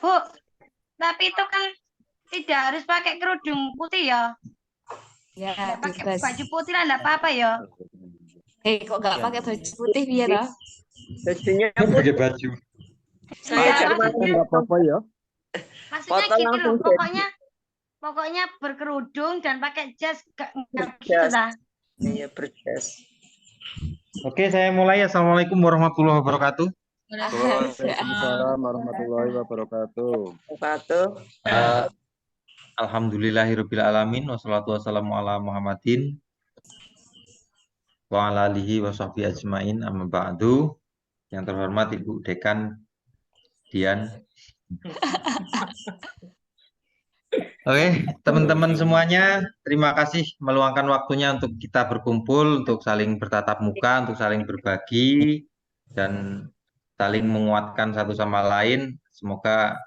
Bu, tapi itu kan tidak harus pakai kerudung putih ya. Ya, Nggak pakai bebas. baju putih lah, nggak apa-apa ya. Kok nggak pakai baju putih biar toh? Bajunya pakai putih. baju. Saya Enggak, cuma maksudnya, Nggak apa-apa ya. maksudnya foto gitu loh. langsung Pokoknya berkerudung dan pakai jas, nggak gitu berjas. lah. Iya, berjas. Oke, saya mulai. Assalamualaikum warahmatullahi wabarakatuh. Waalaikumsalam warahmatullahi wabarakatuh. Satu. Alhamdulillahirabbil alamin wassalatu wassalamu ala Muhammadin wa ala alihi washabbihi ajmain amma ba'du. Yang terhormat Ibu Dekan Dian. Oke, teman-teman semuanya, terima kasih meluangkan waktunya untuk kita berkumpul, untuk saling bertatap muka, untuk saling berbagi dan saling menguatkan satu sama lain. Semoga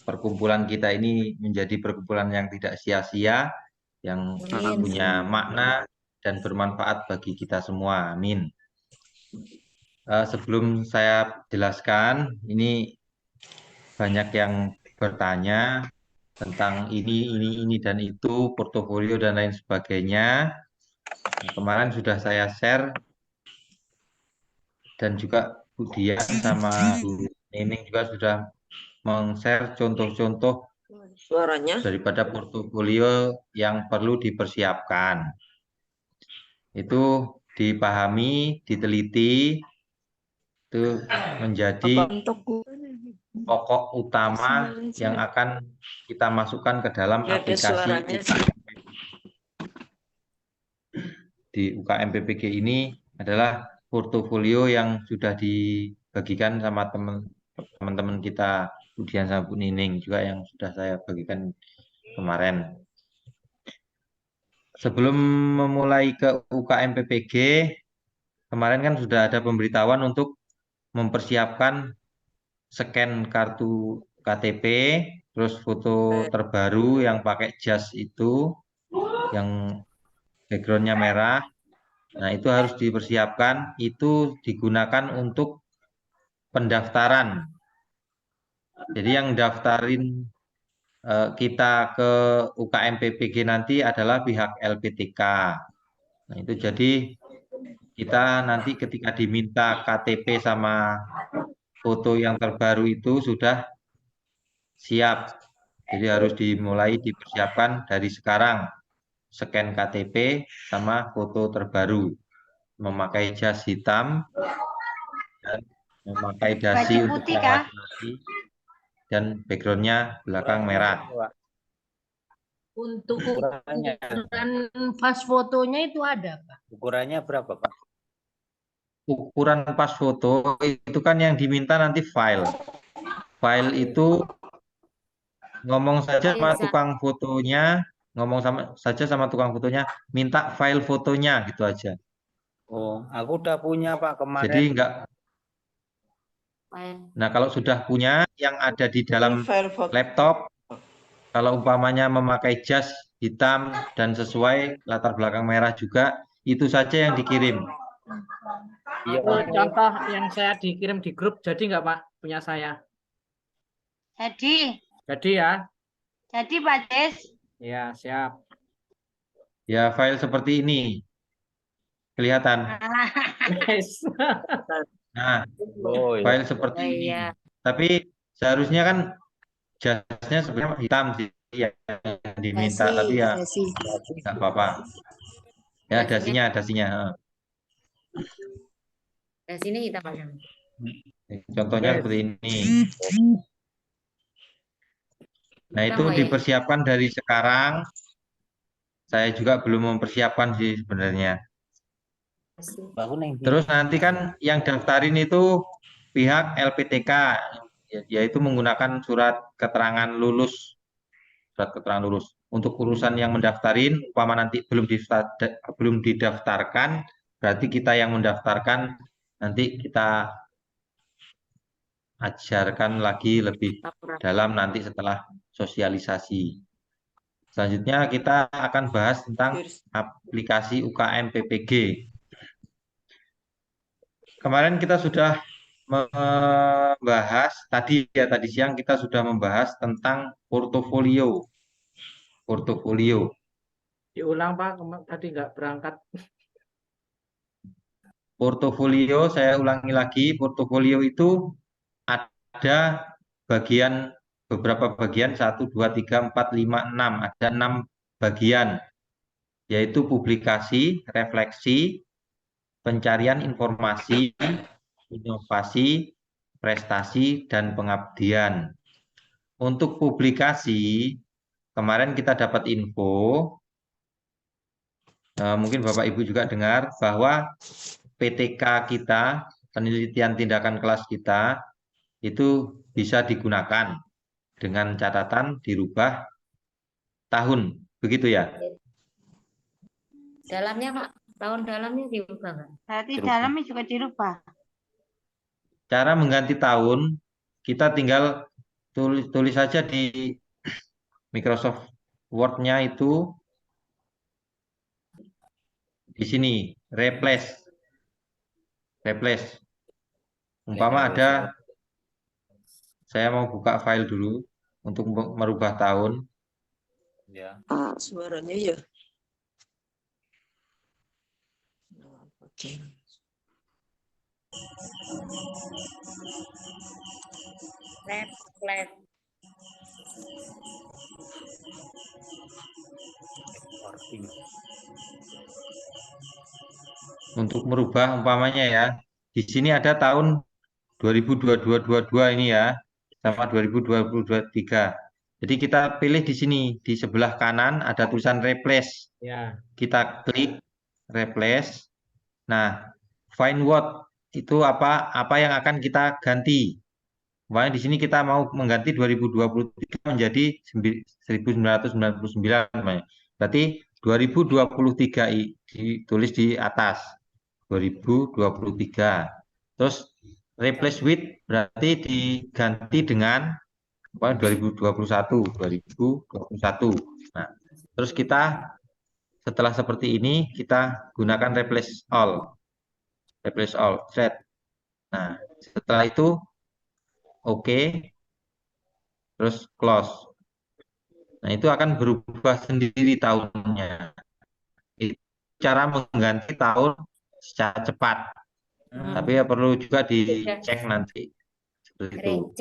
perkumpulan kita ini menjadi perkumpulan yang tidak sia-sia, yang punya makna dan bermanfaat bagi kita semua. Amin. Sebelum saya jelaskan, ini banyak yang bertanya tentang ini dan itu, portofolio dan lain sebagainya. Kemarin sudah saya share dan juga Bu Dian sama Bu Nining juga sudah meng-share contoh-contoh Suaranya. daripada portofolio yang perlu dipersiapkan. Itu dipahami, diteliti, itu menjadi pokok utama yang akan kita masukkan ke dalam aplikasi di UKM PPG ini adalah portofolio yang sudah dibagikan sama teman-teman kita, Budian sama Bu Nining juga yang sudah saya bagikan kemarin. Sebelum memulai ke UKM PPG, kemarin kan sudah ada pemberitahuan untuk mempersiapkan scan kartu KTP, terus foto terbaru yang pakai jas itu, yang backgroundnya merah. Nah, itu harus dipersiapkan, itu digunakan untuk pendaftaran. Jadi yang daftarin kita ke UKM PPG nanti adalah pihak LPTK. Nah, itu jadi kita nanti ketika diminta KTP sama foto yang terbaru itu sudah siap. Jadi harus dimulai dipersiapkan dari sekarang. Scan KTP sama foto terbaru. Memakai jas hitam dan memakai dasi Baju untuk putih kah? mewakili dan backgroundnya belakang merah. Untuk ukuran pas fotonya itu ada, Pak? Ukurannya berapa, Pak? Ukuran pas foto itu kan yang diminta nanti file. File itu ngomong saja sama tukang fotonya, saja sama tukang fotonya, minta file fotonya gitu aja. Oh, aku udah punya, Pak, kemarin. Jadi enggak. Nah, kalau sudah punya yang ada di dalam laptop, kalau umpamanya memakai jas hitam dan sesuai latar belakang merah juga, itu saja yang dikirim. Iya, Contoh yang saya dikirim di grup, jadi nggak Pak punya saya? Jadi ya? Jadi Pak Des. Ya, siap. Ya, file seperti ini. Kelihatan. Nah, file seperti ini. Tapi seharusnya kan jasnya sebenarnya hitam sih yang diminta, tapi ya nggak apa-apa. Ya, dasinya. Dasinya hitam aja. Contohnya seperti ini. Nah, itu dipersiapkan dari sekarang. Saya juga belum mempersiapkan sih sebenarnya. Terus nanti kan yang daftarin itu pihak LPTK, yaitu menggunakan surat keterangan lulus. Untuk urusan yang mendaftarin, umpama nanti belum didaftarkan, berarti kita yang mendaftarkan nanti kita ajarkan lagi lebih dalam nanti setelah sosialisasi. Selanjutnya kita akan bahas tentang aplikasi UKM PPG. Kemarin kita sudah membahas tadi siang kita sudah membahas tentang portofolio. Diulang Pak, tadi nggak berangkat. Portofolio, saya ulangi lagi, portofolio itu ada beberapa bagian 1, 2, 3, 4, 5, 6. Ada 6 bagian, yaitu publikasi, refleksi, pencarian informasi, inovasi, prestasi, dan pengabdian. Untuk publikasi, kemarin kita dapat info, mungkin Bapak Ibu juga dengar, bahwa PTK kita, penelitian tindakan kelas kita, itu bisa digunakan dengan catatan dirubah tahun. Begitu ya? Dalamnya Pak, tahun dalamnya diubah nggak? Berarti Dirubah. dalamnya juga dirubah. Cara mengganti tahun, kita tinggal tulis saja di Microsoft Word-nya itu di sini, replace. Umpama ada, saya mau buka file dulu untuk merubah tahun. Ya. Suaranya ya. Oke. Flat. Untuk merubah umpamanya ya, di sini ada tahun 2022 ini ya, sama 2023. Jadi kita pilih di sini, di sebelah kanan ada tulisan replace. Ya. Kita klik replace. Nah, find what itu apa yang akan kita ganti. Makanya di sini kita mau mengganti 2023 menjadi 1999 namanya. Berarti 2023 ditulis di atas. 2023. Terus replace with berarti diganti dengan 2021. Nah, terus kita setelah seperti ini kita gunakan replace all. Set. Nah, setelah itu oke. Terus close. Nah, itu akan berubah sendiri tahunnya. Itu cara mengganti tahun secara cepat. Tapi ya perlu juga dicek nanti. Seperti itu.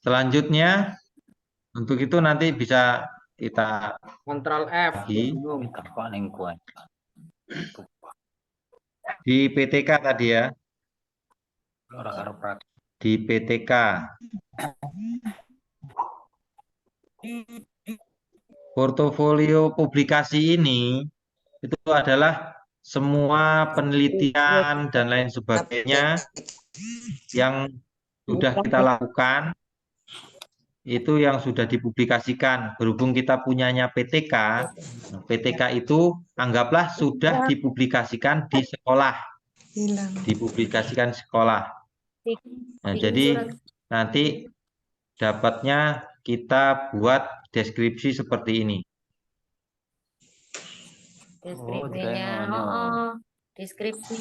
Selanjutnya, untuk itu nanti bisa kita Kontrol F. lagi Mikrofon yang kuat. di PTK tadi ya. Orang Di PTK. Portofolio publikasi ini itu adalah semua penelitian dan lain sebagainya yang sudah kita lakukan, itu yang sudah dipublikasikan. Berhubung kita punyanya PTK itu anggaplah sudah dipublikasikan di sekolah. Nah, jadi nanti dapatnya kita buat deskripsi seperti ini. Deskripsi.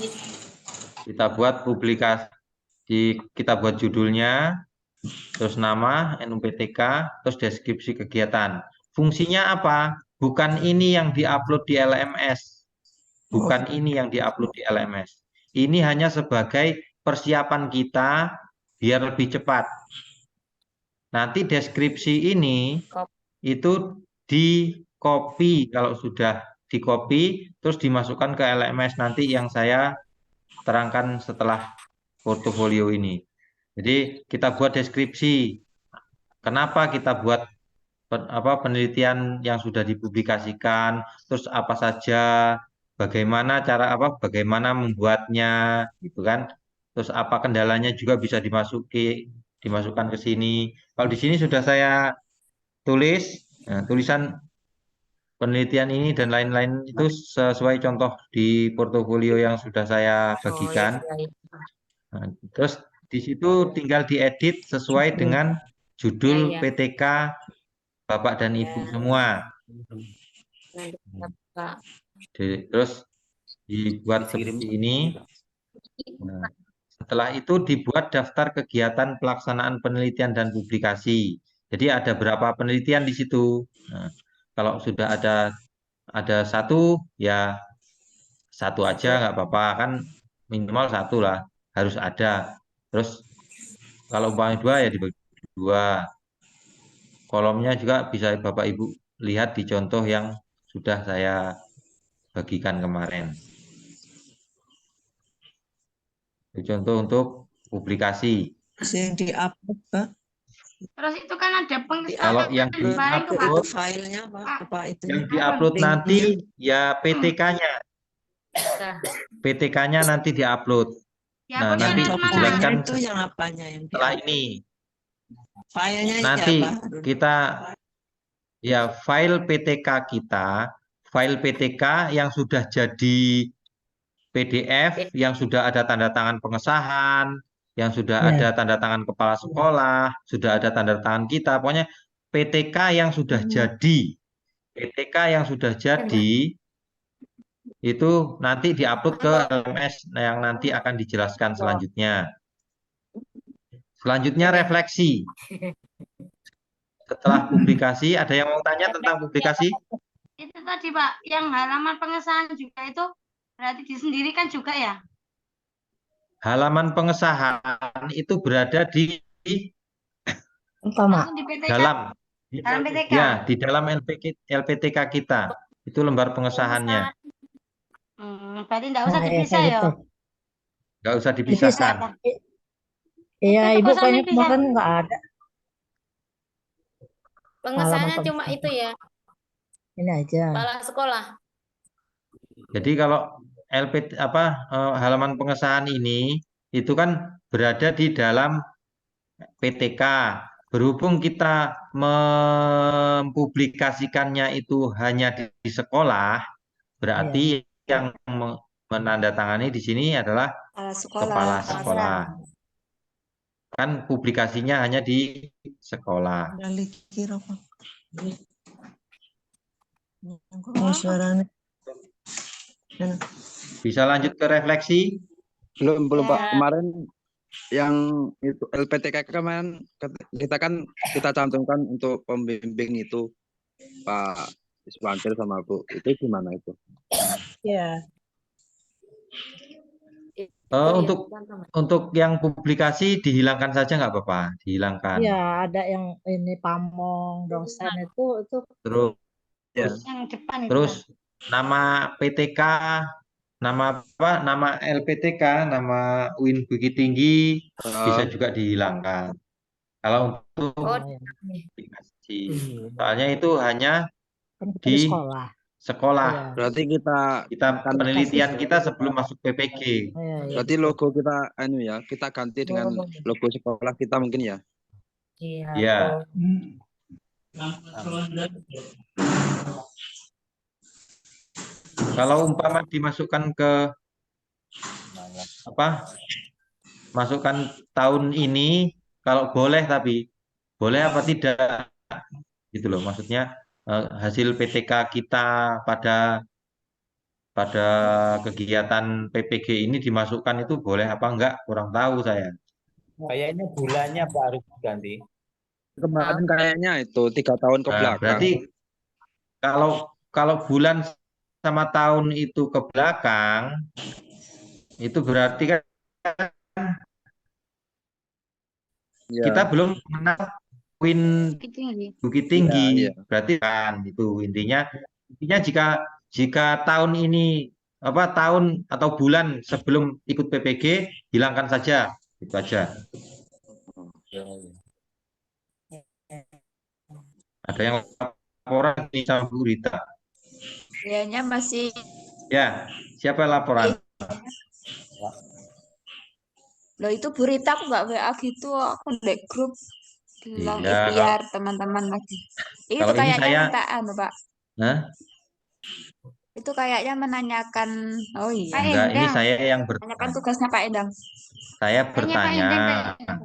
Kita buat publikasi, kita buat judulnya, terus nama, NUPTK, terus deskripsi kegiatan. Fungsinya apa? Bukan ini yang diupload di LMS. Ini hanya sebagai persiapan kita biar lebih cepat. Nanti deskripsi ini itu di copy, kalau sudah di copy terus dimasukkan ke LMS nanti yang saya terangkan setelah portofolio ini. Jadi kita buat deskripsi. Kenapa kita buat penelitian yang sudah dipublikasikan, terus apa saja, bagaimana bagaimana membuatnya, gitu kan? Terus apa kendalanya juga bisa dimasukkan ke sini. Kalau di sini sudah saya tulis, tulisan penelitian ini dan lain-lain itu sesuai contoh di portofolio yang sudah saya bagikan. Nah, terus di situ tinggal diedit sesuai dengan judul PTK Bapak dan Ibu semua. Terus dibuat seperti ini. Nah, Setelah itu dibuat daftar kegiatan pelaksanaan penelitian dan publikasi. Jadi ada berapa penelitian di situ. Nah, kalau sudah ada satu, ya satu aja nggak apa-apa, kan minimal satu lah harus ada. Terus kalau umpamanya dua ya dibagi dua. Kolomnya juga bisa Bapak Ibu lihat di contoh yang sudah saya bagikan kemarin. Itu contoh untuk publikasi. Yang di-upload, Pak. Terus itu kan ada Kalau pengesahan yang kemarin tuh, Pak. Itu di-upload, filenya, Pak. Apa itu? yang di-upload Linknya. nanti ya PTK-nya. Nah, PTK-nya nanti di-upload. Ya, Nah, aku nanti lihat mana? dijelaskan Itu yang apanya yang setelah di-upload? ini. Filenya Nanti ya, Pak. kita ya file PTK kita, file PTK yang sudah jadi PDF, yang sudah ada tanda tangan pengesahan, yang sudah ada tanda tangan kepala sekolah, sudah ada tanda tangan kita, pokoknya PTK yang sudah jadi, PTK yang sudah jadi itu nanti diupload ke LMS yang nanti akan dijelaskan selanjutnya. Selanjutnya refleksi. Setelah publikasi, ada yang mau tanya tentang publikasi? Itu tadi, Pak, yang halaman pengesahan juga itu berarti disendirikan juga ya? Halaman pengesahan itu berada di Langsung di PTK, dalam dalam PTK. ya di dalam LPTK kita. Itu lembar pengesahannya. Berarti enggak usah dipisah ya? Nggak usah dipisahkan. Iya, Itu Ibu kosan kayaknya dipisah. kemarin nggak ada. pengesahannya Halaman cuma itu ya, Ini aja. kepala sekolah. Jadi kalau halaman pengesahan ini itu kan berada di dalam PTK. Berhubung kita mempublikasikannya itu hanya di sekolah, berarti yang menandatangani di sini adalah kepala sekolah. Kan publikasinya hanya di sekolah. Kali kira, Pak. Oh, suaranya. Bisa lanjut ke refleksi? Belum Pak. Ya. Kemarin yang itu LPTK kemarin kita cantumkan untuk pembimbing itu Pak Iswantil sama Bu. Itu gimana itu? Iya. Untuk yang publikasi dihilangkan saja nggak apa-apa, dihilangkan. Iya, ada yang ini pamong dosen itu Terus Yang depan itu. terus nama PTK, nama LPTK, nama UIN Bukit Tinggi bisa juga dihilangkan. Kalau untuk Oh, publikasi, soalnya itu hanya kan kita di di sekolah. sekolah. Iya. Berarti kita Penelitian kita sebelum masuk PPG. Iya, iya. berarti logo kita kita ganti dengan logo sekolah kita mungkin ya. Ya. Kalau umpama dimasukkan ke masukkan tahun ini, kalau boleh, tapi boleh apa tidak gitu loh, maksudnya hasil PTK kita pada kegiatan PPG ini dimasukkan itu boleh apa enggak, kurang tahu saya. Kayaknya bulannya Pak harus diganti. Kemarin kayaknya itu 3 tahun ke Nah, belakang. berarti kalau bulan sama tahun itu ke belakang, itu berarti kan Ya. kita belum mengenal UIN Bukit Tinggi. Iya. Berarti kan itu intinya jika tahun ini tahun atau bulan sebelum ikut PPG hilangkan saja, itu aja. Ada yang laporan nih sama Bu Rita? kayaknya masih Ya, siapa yang laporan? Loh, itu berita aku nggak WA gitu, aku di grup bilang Iya, biar teman-teman lagi. Itu kalau ini kayaknya saya- minta Pak. Hah? Itu kayaknya menanyakan, oh iya, Pak Enggak, ini Endang. saya yang menanyakan tugasnya Pak Endang. saya Kayaknya Pak Endang bertanya.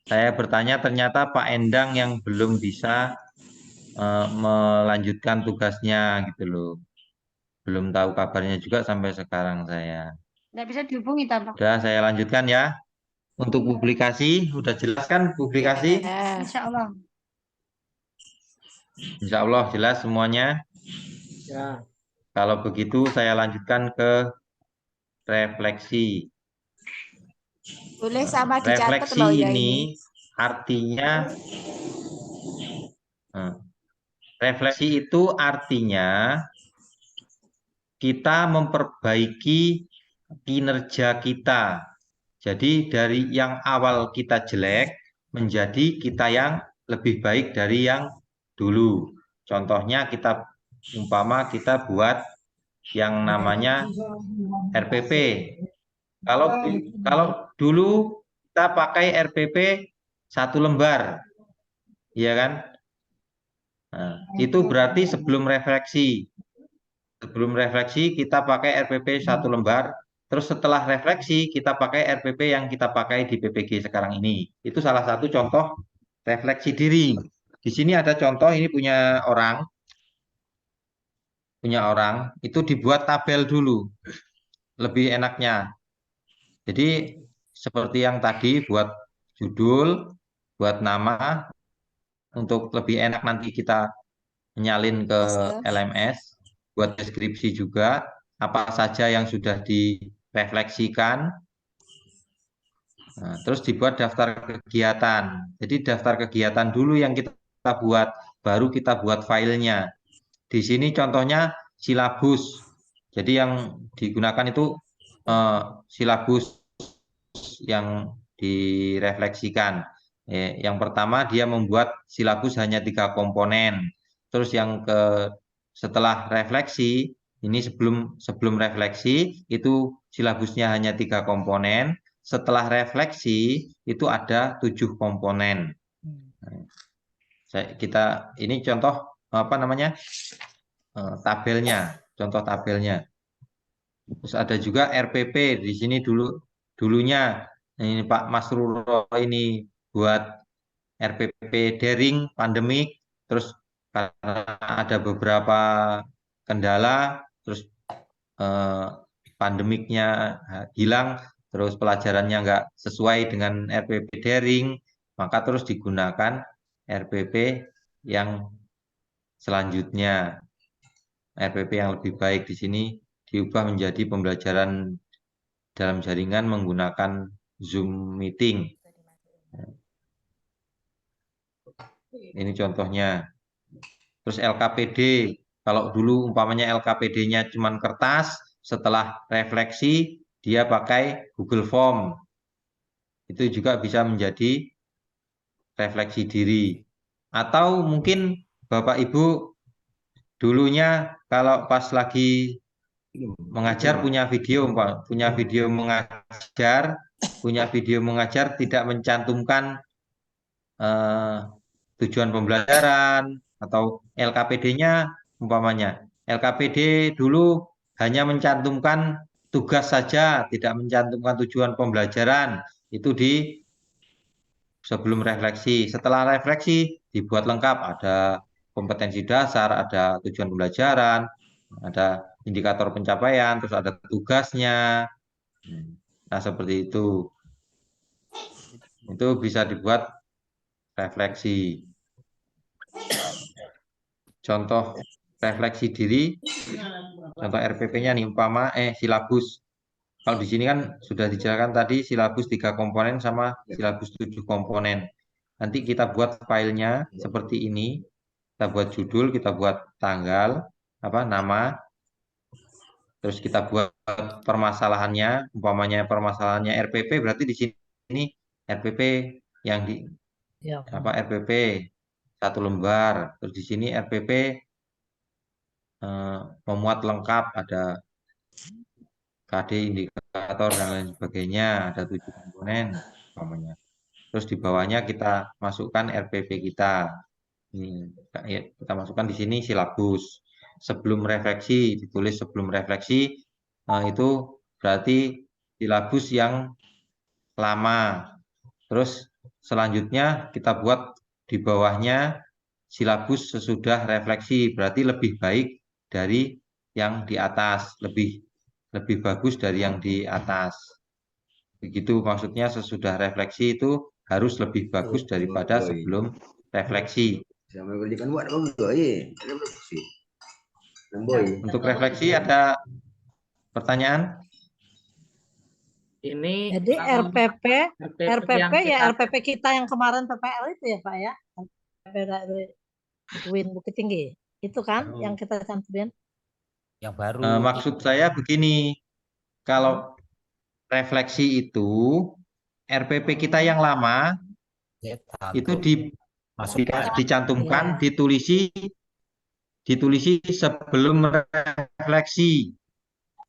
Saya bertanya, ternyata Pak Endang yang belum bisa melanjutkan tugasnya gitu loh. Belum tahu kabarnya juga sampai sekarang saya. Nggak bisa dihubungi tanpa. Udah saya lanjutkan ya. Untuk publikasi, udah jelas kan publikasi? Ya. Insya Allah. Insya Allah jelas semuanya. Ya. Kalau begitu saya lanjutkan ke refleksi. Boleh sama dicatat Refleksi loh ya ini artinya refleksi itu artinya kita memperbaiki kinerja kita. Jadi dari yang awal kita jelek menjadi kita yang lebih baik dari yang dulu. Contohnya umpama kita buat yang namanya RPP. Kalau dulu kita pakai RPP 1 lembar, ya kan? Nah, itu berarti sebelum refleksi. Sebelum refleksi kita pakai RPP 1 lembar. Terus setelah refleksi kita pakai RPP yang kita pakai di PPG sekarang ini. Itu salah satu contoh refleksi diri. Di sini ada contoh, ini punya orang itu dibuat tabel dulu. Lebih enaknya. Jadi seperti yang tadi buat judul, buat nama, untuk lebih enak nanti kita nyalin ke LMS, buat deskripsi juga, apa saja yang sudah direfleksikan. Nah, terus dibuat daftar kegiatan. Jadi daftar kegiatan dulu yang kita buat, baru kita buat filenya. Di sini contohnya silabus. Jadi yang digunakan itu silabus yang direfleksikan. Yang pertama dia membuat silabus hanya 3 komponen. Terus setelah refleksi, ini sebelum refleksi itu silabusnya hanya 3 komponen. Setelah refleksi itu ada 7 komponen. Ini contoh apa namanya tabelnya, contoh tabelnya. Terus ada juga RPP di sini dulunya ini Pak Masruro ini buat RPP daring pandemik, terus karena ada beberapa kendala, terus pandemiknya hilang, terus pelajarannya nggak sesuai dengan RPP daring, maka terus digunakan RPP yang selanjutnya. RPP yang lebih baik di sini diubah menjadi pembelajaran dalam jaringan menggunakan Zoom meeting. Ini contohnya. Terus LKPD, kalau dulu umpamanya LKPD-nya cuma kertas, setelah refleksi dia pakai Google Form. Itu juga bisa menjadi refleksi diri. Atau mungkin Bapak Ibu dulunya kalau pas lagi mengajar punya video mengajar tidak mencantumkan tujuan pembelajaran atau LKPD-nya umpamanya. LKPD dulu hanya mencantumkan tugas saja, tidak mencantumkan tujuan pembelajaran. Itu sebelum refleksi. Setelah refleksi dibuat lengkap, ada kompetensi dasar, ada tujuan pembelajaran, ada indikator pencapaian, terus ada tugasnya. Nah, seperti itu. Itu bisa dibuat refleksi. Contoh refleksi diri, contoh RPP-nya nih umpama silabus. Kalau di sini kan sudah dijelaskan tadi silabus 3 komponen sama silabus 7 komponen. Nanti kita buat filenya seperti ini. Kita buat judul, kita buat tanggal, nama. Terus kita buat permasalahannya, umpamanya permasalahannya RPP, berarti di sini RPP yang RPP 1 lembar. Terus di sini RPP memuat lengkap, ada KD, indikator dan lain sebagainya, ada 7 komponen umpamanya. Terus di bawahnya kita masukkan RPP kita. Ini kita masukkan di sini silabus. Sebelum refleksi, ditulis sebelum refleksi, itu berarti silabus yang lama. Terus selanjutnya kita buat di bawahnya silabus sesudah refleksi, berarti lebih baik dari yang di atas, lebih lebih bagus dari yang di atas. Begitu maksudnya sesudah refleksi itu harus lebih bagus daripada sebelum refleksi. Untuk refleksi ada pertanyaan? Ini Jadi RPP yang ya kita RPP kita yang kemarin PPL itu ya Pak ya. RPP dari Win Bukit Tinggi. Itu kan yang kita cantumin. Yang baru. Maksud saya begini, kalau refleksi itu RPP kita yang lama itu Masukkan. dicantumkan, ditulisi sebelum refleksi.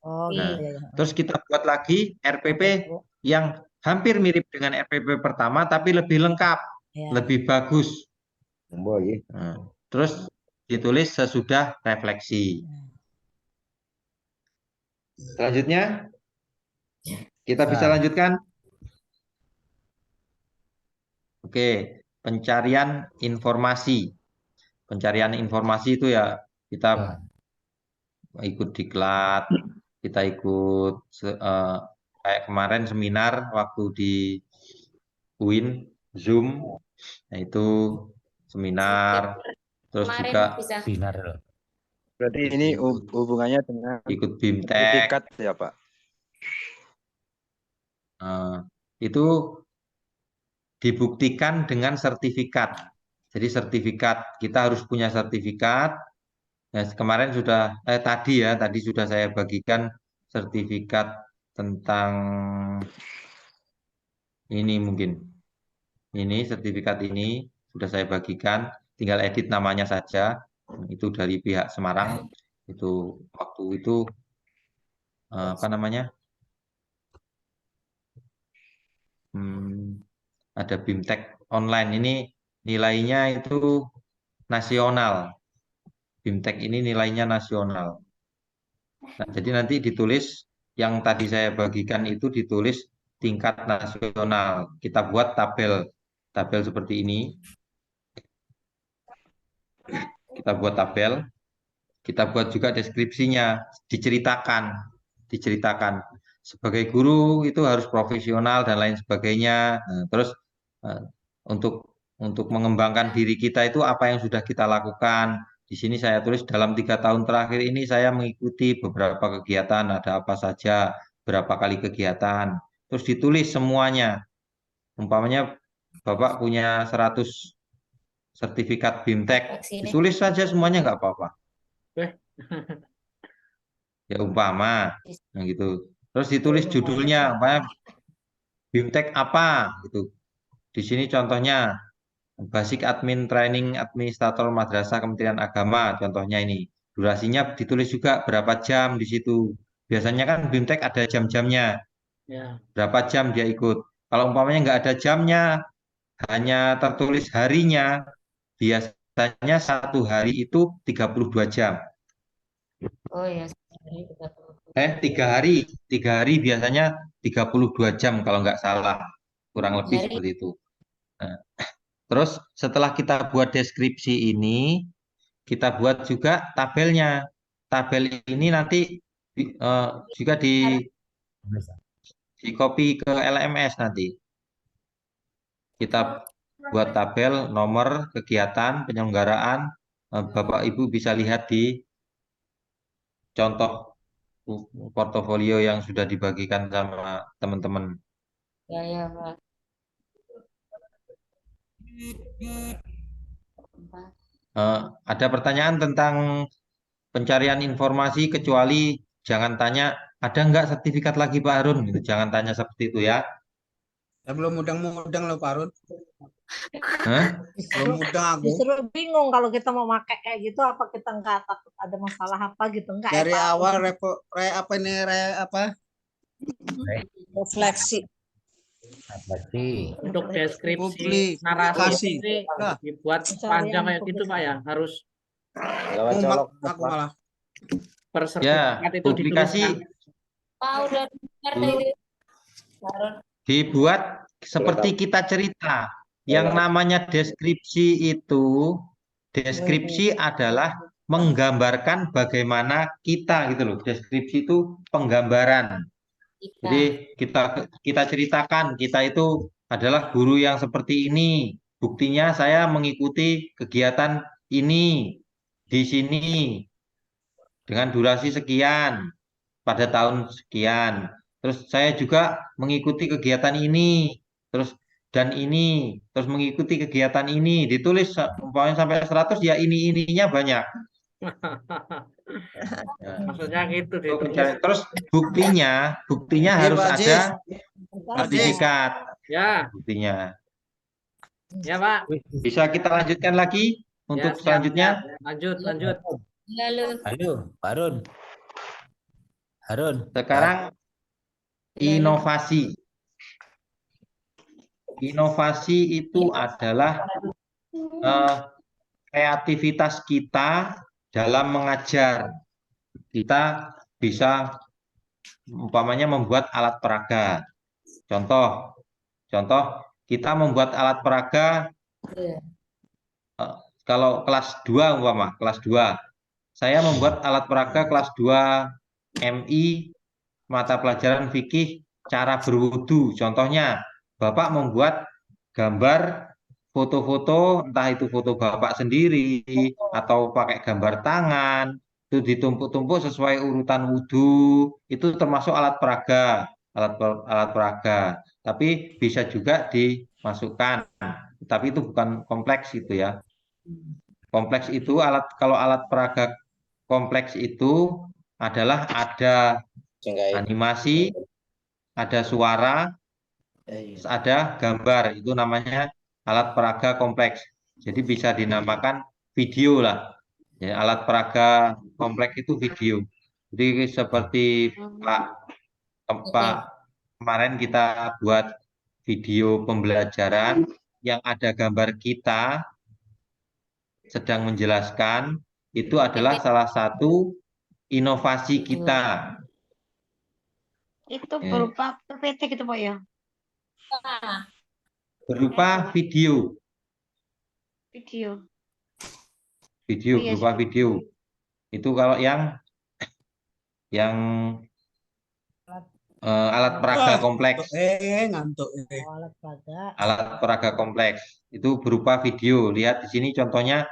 Oh Nah, iya, iya. terus kita buat lagi RPP yang hampir mirip dengan RPP pertama tapi lebih lengkap, Iya. lebih bagus. Nah, terus ditulis sesudah refleksi. Selanjutnya kita bisa lanjutkan. Oke, pencarian informasi. Pencarian informasi itu ya kita ikut diklat, kita ikut kayak kemarin seminar waktu di UIN Zoom. Nah, itu seminar terus juga Binar loh. Berarti ini hubungannya dengan ikut BIMTEK. sertifikat ya Pak? Itu dibuktikan dengan sertifikat. Jadi sertifikat, kita harus punya sertifikat. Nah, kemarin tadi sudah saya bagikan sertifikat tentang ini mungkin. Ini sertifikat ini sudah saya bagikan, tinggal edit namanya saja. Itu dari pihak Semarang. Itu waktu itu apa namanya? Ada BIMTEK online, ini nilainya itu nasional. BIMTEK ini nilainya nasional. Nah, jadi nanti ditulis yang tadi saya bagikan itu ditulis tingkat nasional. Kita buat tabel seperti ini. Kita buat tabel. Kita buat juga deskripsinya, diceritakan. Sebagai guru itu harus profesional dan lain sebagainya. Nah, terus untuk mengembangkan diri kita itu apa yang sudah kita lakukan. Di sini saya tulis dalam 3 tahun terakhir ini saya mengikuti beberapa kegiatan, ada apa saja, berapa kali kegiatan. Terus ditulis semuanya. Umpamanya Bapak punya 100 sertifikat BIMTEK, ditulis saja semuanya nggak apa-apa. Ya umpama, nah gitu. Terus ditulis judulnya, BIMTEK apa gitu. Di sini contohnya Basic Admin Training Administrator Madrasah Kementerian Agama, contohnya ini. Durasinya ditulis juga berapa jam di situ. Biasanya kan BIMTEK ada jam-jamnya. ya. Berapa jam dia ikut. Kalau umpamanya nggak ada jamnya, hanya tertulis harinya, biasanya 1 hari itu 32 jam. Oh ya. 3 hari biasanya 32 jam kalau nggak salah. Kurang lebih seperti itu. Nah, terus setelah kita buat deskripsi ini, kita buat juga tabelnya. Tabel ini nanti juga di copy ke LMS nanti. Kita buat tabel nomor kegiatan penyelenggaraan. Bapak Ibu bisa lihat di contoh portofolio yang sudah dibagikan sama teman-teman. Ya, Pak. Ada pertanyaan tentang pencarian informasi kecuali jangan tanya ada nggak sertifikat lagi Pak Harun gitu. Jangan tanya seperti itu ya. Ya belum mudang-mudang loh Pak Harun. Hah? Belum mudang aku. Justru bingung kalau kita mau pakai kayak gitu, apa kita nggak takut ada masalah apa gitu, enggak Dari ya, Pak? awal Refleksi. Untuk deskripsi Publikasi. narasi ini Nah. dibuat panjang kayak gitu Pak ya, harus Mumet aku malah. per Ya, sertifikat itu publikasi dituliskan. Pak udah dengar tadi. Harun. dibuat seperti kita cerita. Yang namanya deskripsi itu, deskripsi adalah menggambarkan bagaimana kita gitu loh. Deskripsi itu penggambaran. Jadi kita ceritakan kita itu adalah guru yang seperti ini. Buktinya saya mengikuti kegiatan ini di sini dengan durasi sekian pada tahun sekian. Terus saya juga mengikuti kegiatan ini, terus dan ini, terus mengikuti kegiatan ini. Ditulis umpamanya sampai 100 ya ininya banyak. Ya. Maksudnya gitu Itu ditulis. terus buktinya Iya, harus Pak ada Jis. sertifikat Ya, buktinya. ya Pak. Bisa kita lanjutkan lagi untuk siap, selanjutnya. siap. Lanjut. Lalu. Halo, Pak Harun. Harun. Sekarang inovasi. Inovasi itu adalah kreativitas kita dalam mengajar. Kita bisa umpamanya membuat alat peraga. Contoh kita membuat alat peraga kalau kelas 2 umpama, kelas 2. Saya membuat alat peraga kelas 2 MI mata pelajaran fikih cara berwudu. Contohnya, Bapak membuat gambar foto-foto, entah itu foto Bapak sendiri atau pakai gambar tangan, itu ditumpuk-tumpuk sesuai urutan wudu, itu termasuk alat peraga, alat peraga. Tapi bisa juga dimasukkan, tapi itu bukan kompleks itu ya. Kompleks itu kalau alat peraga kompleks itu adalah ada animasi, ada suara, ada gambar. Itu namanya alat peraga kompleks. Jadi bisa dinamakan video lah. Ya, alat peraga kompleks itu video. Jadi seperti Pak kemarin kita buat video pembelajaran yang ada gambar kita sedang menjelaskan, itu adalah salah satu inovasi kita. Itu berupa PPT gitu Pak ya. Berupa video. Video. Video Iya, berupa video. Itu kalau yang alat peraga kompleks. Ngantuk. Alat peraga. Alat peraga kompleks itu berupa video. Lihat di sini contohnya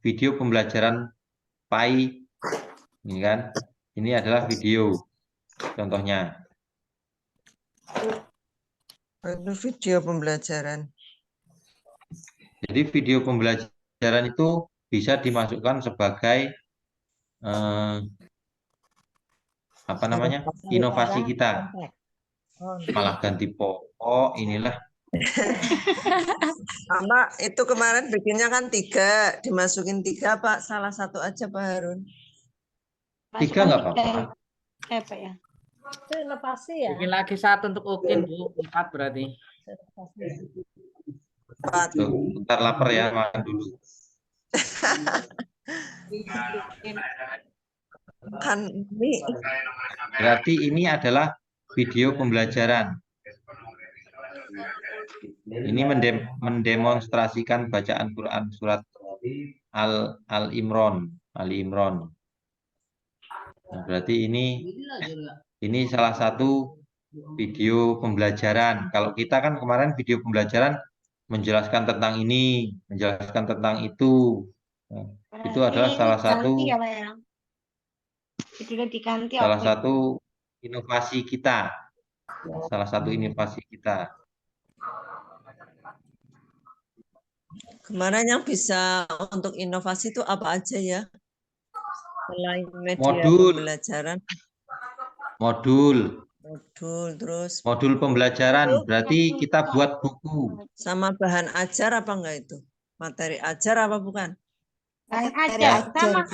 video pembelajaran PAI. Ini kan. Ini adalah video contohnya. Itu video pembelajaran. Jadi video pembelajaran itu bisa dimasukkan sebagai apa namanya? Inovasi kita. Malah ganti pokok inilah. Pak, itu kemarin bikinnya kan 3, dimasukin 3 Pak, salah satu aja Pak Harun. 3 nggak apa-apa. Apa ya? Itu inovasi ya. Bikin lagi 1 untuk Ukin, Bu. 4 berarti. Tuh, bentar lapar ya, makan dulu. Kan ini Berarti ini adalah video pembelajaran. Ini mendemonstrasikan bacaan Quran surat Al-Imran. Nah, berarti ini salah satu video pembelajaran. Kalau kita kan kemarin video pembelajaran menjelaskan tentang ini, menjelaskan tentang itu. Nah, itu adalah salah satu Ya, Pak, ya? Videonya diganti salah apa? satu inovasi kita. Salah satu inovasi kita. kemarin yang bisa untuk inovasi itu apa aja ya? Selain media Modul. pembelajaran. Modul Terus pembelajaran berarti kita buat buku. sama bahan ajar apa enggak itu? Materi ajar apa bukan? Aja sama.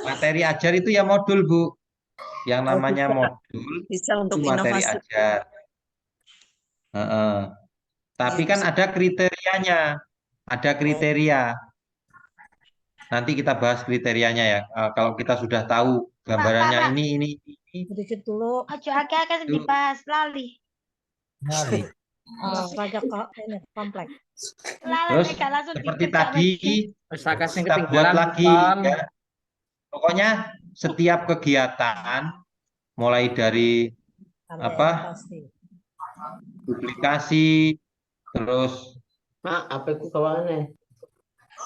Materi ajar itu ya modul, Bu. Yang namanya bisa. modul Bisa untuk itu materi inovasi. ajar. Tapi kan ada kriterianya. Ada kriteria. Nanti kita bahas kriterianya ya. Kalau kita sudah tahu gambarannya Pak. ini. Sedikit dulu. Aja agak dibahas lali. Nali. Alat peraga ini kompleks. Lali Terus nggak langsung seperti dikerja tadi lagi. Terus saya kasih kita buat ketinggalan lagi Pak. ya. Pokoknya setiap kegiatan mulai dari apa Orientasi. publikasi, terus Mak, apa itu kawannya?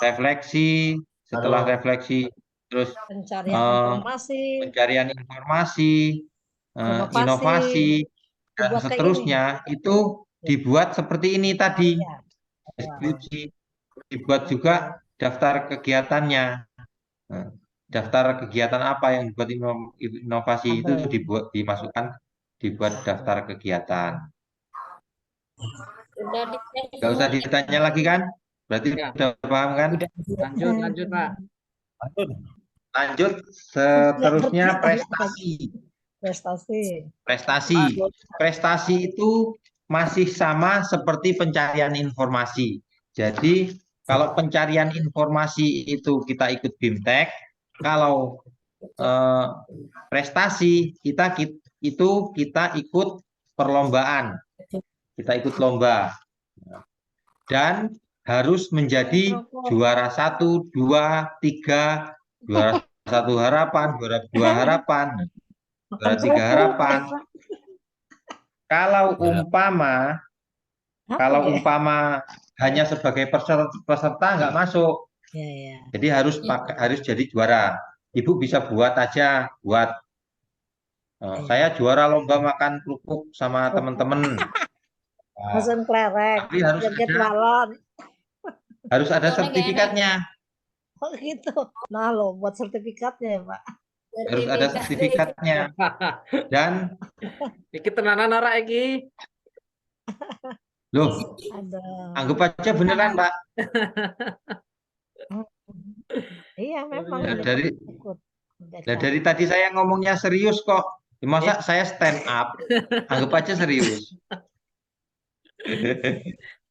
refleksi, setelah Halo. refleksi terus Pencarian informasi, pencarian informasi, inovasi, inovasi, dan dibuat kayak seterusnya itu dibuat seperti ini tadi. Iya. Deskripsi, dibuat juga daftar kegiatannya. Nah, daftar kegiatan apa yang dibuat inovasi itu dibuat daftar kegiatan. Udah dicek Nggak usah semua nih. ditanya lagi kan? Berarti Ya. udah paham kan? Lanjut Pak. Harun. Lanjut, seterusnya prestasi. Prestasi. Prestasi. Prestasi itu masih sama seperti pencarian informasi. Jadi kalau pencarian informasi itu kita ikut BIMTEK, kalau prestasi kita ikut perlombaan, kita ikut lomba dan harus menjadi juara 1, 2, 3, juara 1 harapan, juara 2 harapan, juara 3 harapan. Kalau umpama hanya sebagai peserta nggak masuk. Ya. Jadi harus jadi juara. Ibu bisa buat aja, saya juara lomba makan kerupuk sama teman-teman. Mesin klerek, Tapi harus ada sertifikatnya. Oh gitu. Nah lo buat sertifikatnya ya Pak. Harus ada sertifikatnya. Dan Iki tenanan ora iki. loh, Ada. anggap aja beneran, Pak. Iya memang. Dari tadi saya ngomongnya serius kok. Masa saya stand up, anggap aja serius.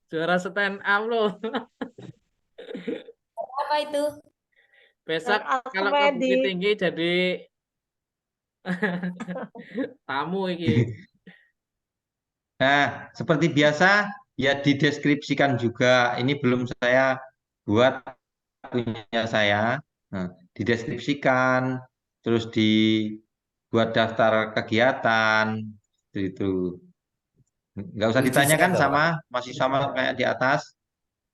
Juara stand up loh. Apa itu? Besok kalau ke Bukit Tinggi jadi tamu iki. Nah, seperti biasa ya dideskripsikan juga. Ini belum saya buat punya saya. Nah, dideskripsikan, terus dibuat daftar kegiatan, itu. Nggak usah ditanyakan sama kayak di atas.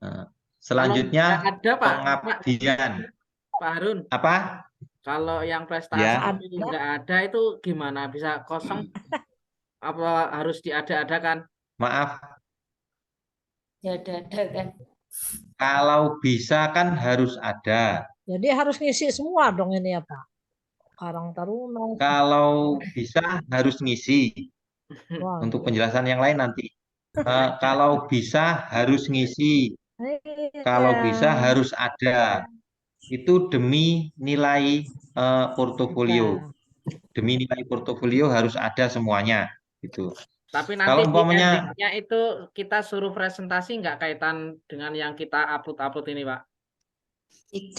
Nah, selanjutnya ada, Pak. pengabdian. Pak Harun. Apa? Kalau yang prestasi nggak ada itu gimana? Bisa kosong? Apa harus diada-adakan? Maaf. Diada-adakan. Kalau bisa kan harus ada. Jadi harus ngisi semua dong ini ya Pak. Karang Taruna. Kalau bisa harus ngisi. Untuk penjelasan yang lain nanti. Kalau bisa harus ngisi. Kalau bisa harus ada. Itu demi nilai portofolio. Demi nilai portofolio harus ada semuanya. Gitu. Tapi nanti kalau umpamanya itu kita suruh presentasi nggak kaitan dengan yang kita upload ini, Pak?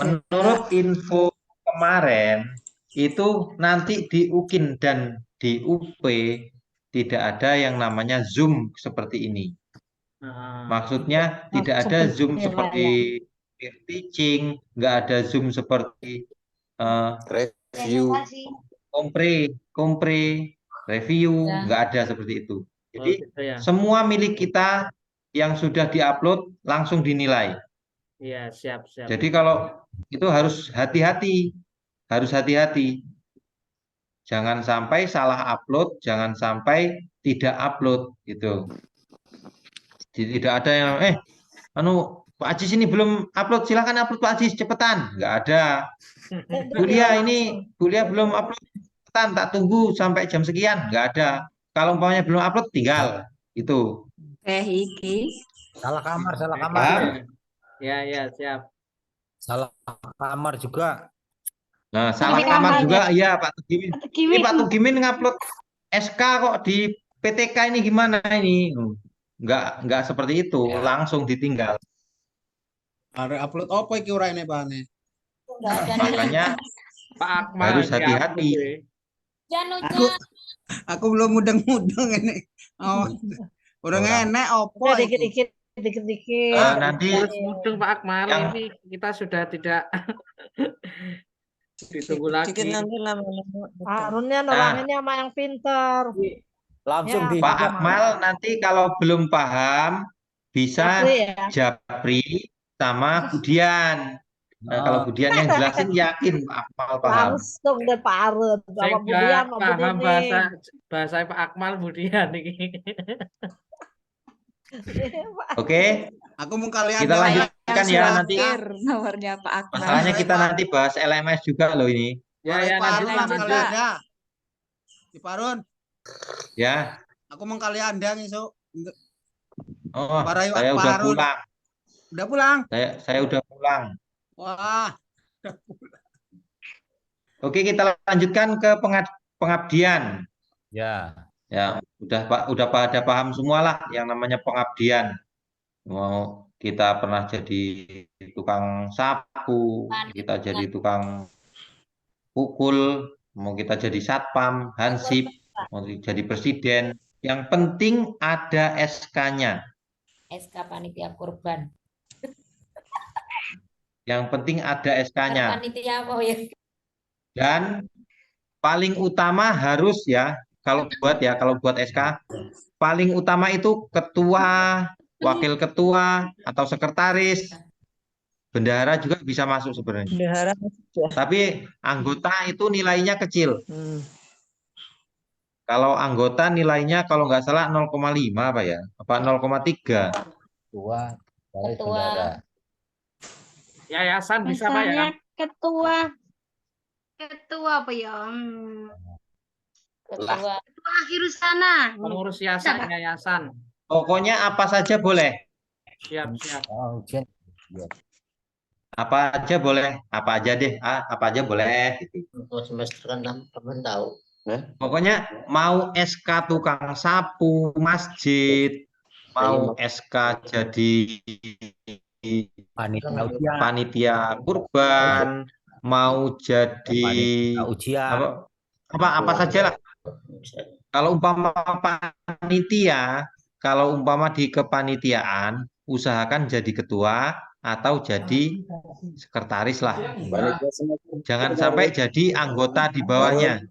Menurut info kemarin itu nanti di UKIN dan di UP tidak ada yang namanya Zoom seperti ini. Maksudnya tidak ada Zoom seperti peer teaching, nggak ada Zoom seperti review, kompre, review, nggak ada seperti itu. Jadi semua milik kita yang sudah diupload langsung dinilai. Iya, siap. Jadi kalau itu harus hati-hati, Jangan sampai salah upload, jangan sampai tidak upload gitu. Jadi tidak ada yang Pak Ajis ini belum upload, silakan upload Pak Ajis cepetan. Nggak ada. Kuliah belum upload, cepetan tak tunggu sampai jam sekian. Nggak ada. Kalau umpamanya belum upload tinggal itu. Iki. Salah kamar. Ya, siap. Salah kamar juga. Nah, salah kamar juga, iya Pak Tugimin. Ini Pak Tugimin ngupload SK kok di PTK ini gimana ini? Enggak seperti itu, langsung ditinggal. Ada upload apa iki ora ini Pak? Makanya Pak Akmal harus hati-hati. Aku belum mudeng-mudeng ini. Oh, udah enak opo dikit-dikit. Nanti mudeng Pak Akmal ini kita sudah tidak Ditunggu Dikit lagi. nanti lama-lama. Harunnya Nah, nulanginnya sama yang pinter. Langsung Ya, di Pak Pak Akmal nanti kalau belum paham bisa Japri ya. Japri sama Budian. Nah, kalau Oh, Budian yang jelasin yakin Pak Akmal paham. Langsung deh Pak Harun. Saya Sama Budian, nggak sama paham Budian. bahasa Pak Akmal Budian ini. Oke, Aku mau kali kita Anda lanjutkan ya nanti. Terakhir nomornya Pak Akmal. Masalahnya kita nanti bahas LMS juga loh ini. Ya, Warai ya, Pak lanjut, Harun lanjut, kali lanjut. Pak. Anda. Di Pak Harun, Ya. aku mau kali Anda ngisuk. Oh, Warai saya Pak udah Harun. pulang. Udah pulang. Saya udah pulang. Wah, Oke, kita lanjutkan ke pengabdian. ya. Ya, udah pada paham semua lah yang namanya pengabdian. Mau kita pernah jadi tukang sapu, kita jadi tukang pukul, mau kita jadi satpam, hansip, mau jadi presiden. Yang penting ada SK-nya. SK panitia kurban. Yang penting ada SK-nya. Panitia apa ya? Dan paling utama harus ya, kalau buat SK, paling utama itu ketua, wakil ketua, atau sekretaris. Bendahara juga bisa masuk sebenarnya. Bendahara sudah. Tapi anggota itu nilainya kecil. Hmm. Kalau anggota nilainya kalau nggak salah 0,5 apa ya? Apa 0,3? Ketua dari Ketua. bendara. Yayasan bisa Pak ya? Misalnya ketua apa ya? Ketua. Ketua akhir sana. Pengurus yayasan. Pokoknya apa saja boleh. Siap, siap. Oh, ujian. Ya. Apa aja boleh. Apa aja deh. Apa aja boleh. Gitu. Untuk semester kan teman tahu. Pokoknya mau SK tukang sapu masjid, mau SK jadi panitia kurban, mau jadi ujian. apa saja lah. Kalau umpama di kepanitiaan, usahakan jadi ketua atau jadi sekretaris lah. Jangan sampai jadi anggota di bawahnya.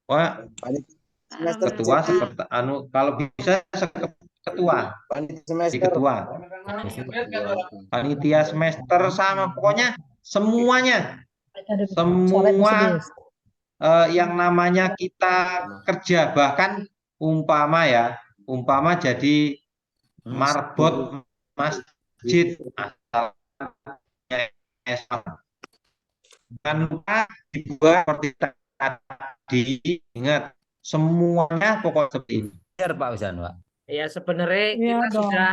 Wah, ketua kalau bisa ketua, di ketua, panitia semester sama pokoknya semuanya, semua yang namanya kita kerja, bahkan umpama jadi marbot masjid jangan lupa dibuat seperti tadi, ingat semuanya pokok seperti ini. Biar Pak Usan, Pak. Ya sebenarnya Iya kita dong. sudah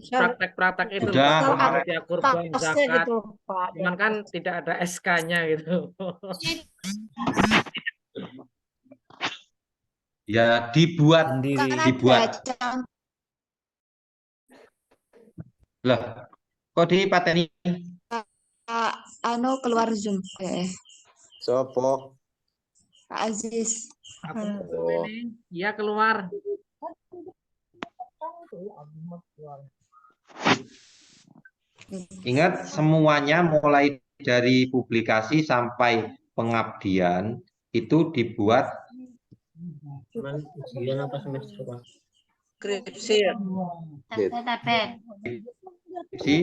praktek-praktek itu Sudah. panitia kurban Tasnya zakat. gitu Pak. Cuman kan tidak ada SK-nya gitu. Ya dibuat Loh, kok dipateni? Keluar Zoom. Sopo? Pak Aziz. Oh. Iya keluar. Ingat semuanya mulai dari publikasi sampai pengabdian itu dibuat Ujian apa semester Pak? Skripsi ya. Tabel.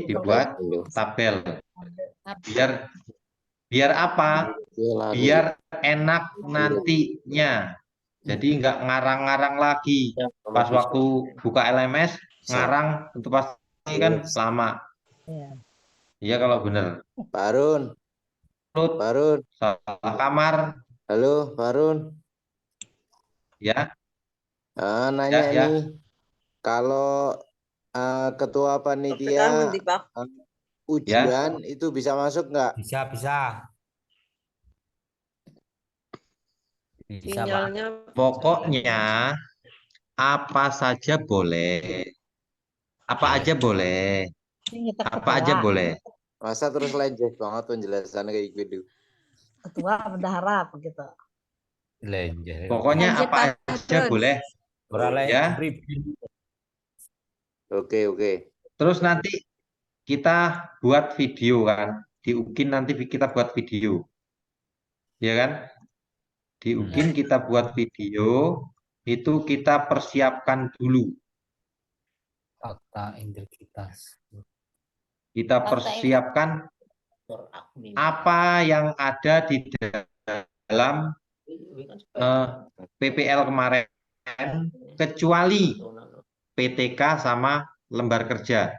dibuat tabel. Biar apa? Biar enak nantinya. Jadi nggak ngarang-ngarang lagi. Pas waktu buka LMS ngarang itu pasti kan lama. Iya kalau bener. Pak Harun. Pak Harun. Salah kamar. Halo Pak Harun. Ya. Nanya Ya. nih. Kalau ketua panitia ujian itu bisa masuk nggak? Bisa. Bisa, Pak. Pokoknya apa saja boleh. Apa aja boleh. Apa aja boleh. Masa terus leceh banget penjelasannya kayak gitu. Ketua bendahara begitu. Pokoknya apa aja boleh. Ya. Oke. Terus nanti kita buat video kan. di UKIN nanti kita buat video. Ya kan? Di UKIN kita buat video, itu kita persiapkan dulu. Fakta integritas. Kita persiapkan apa yang ada di dalam PPL kemarin, kecuali PTK sama lembar kerja.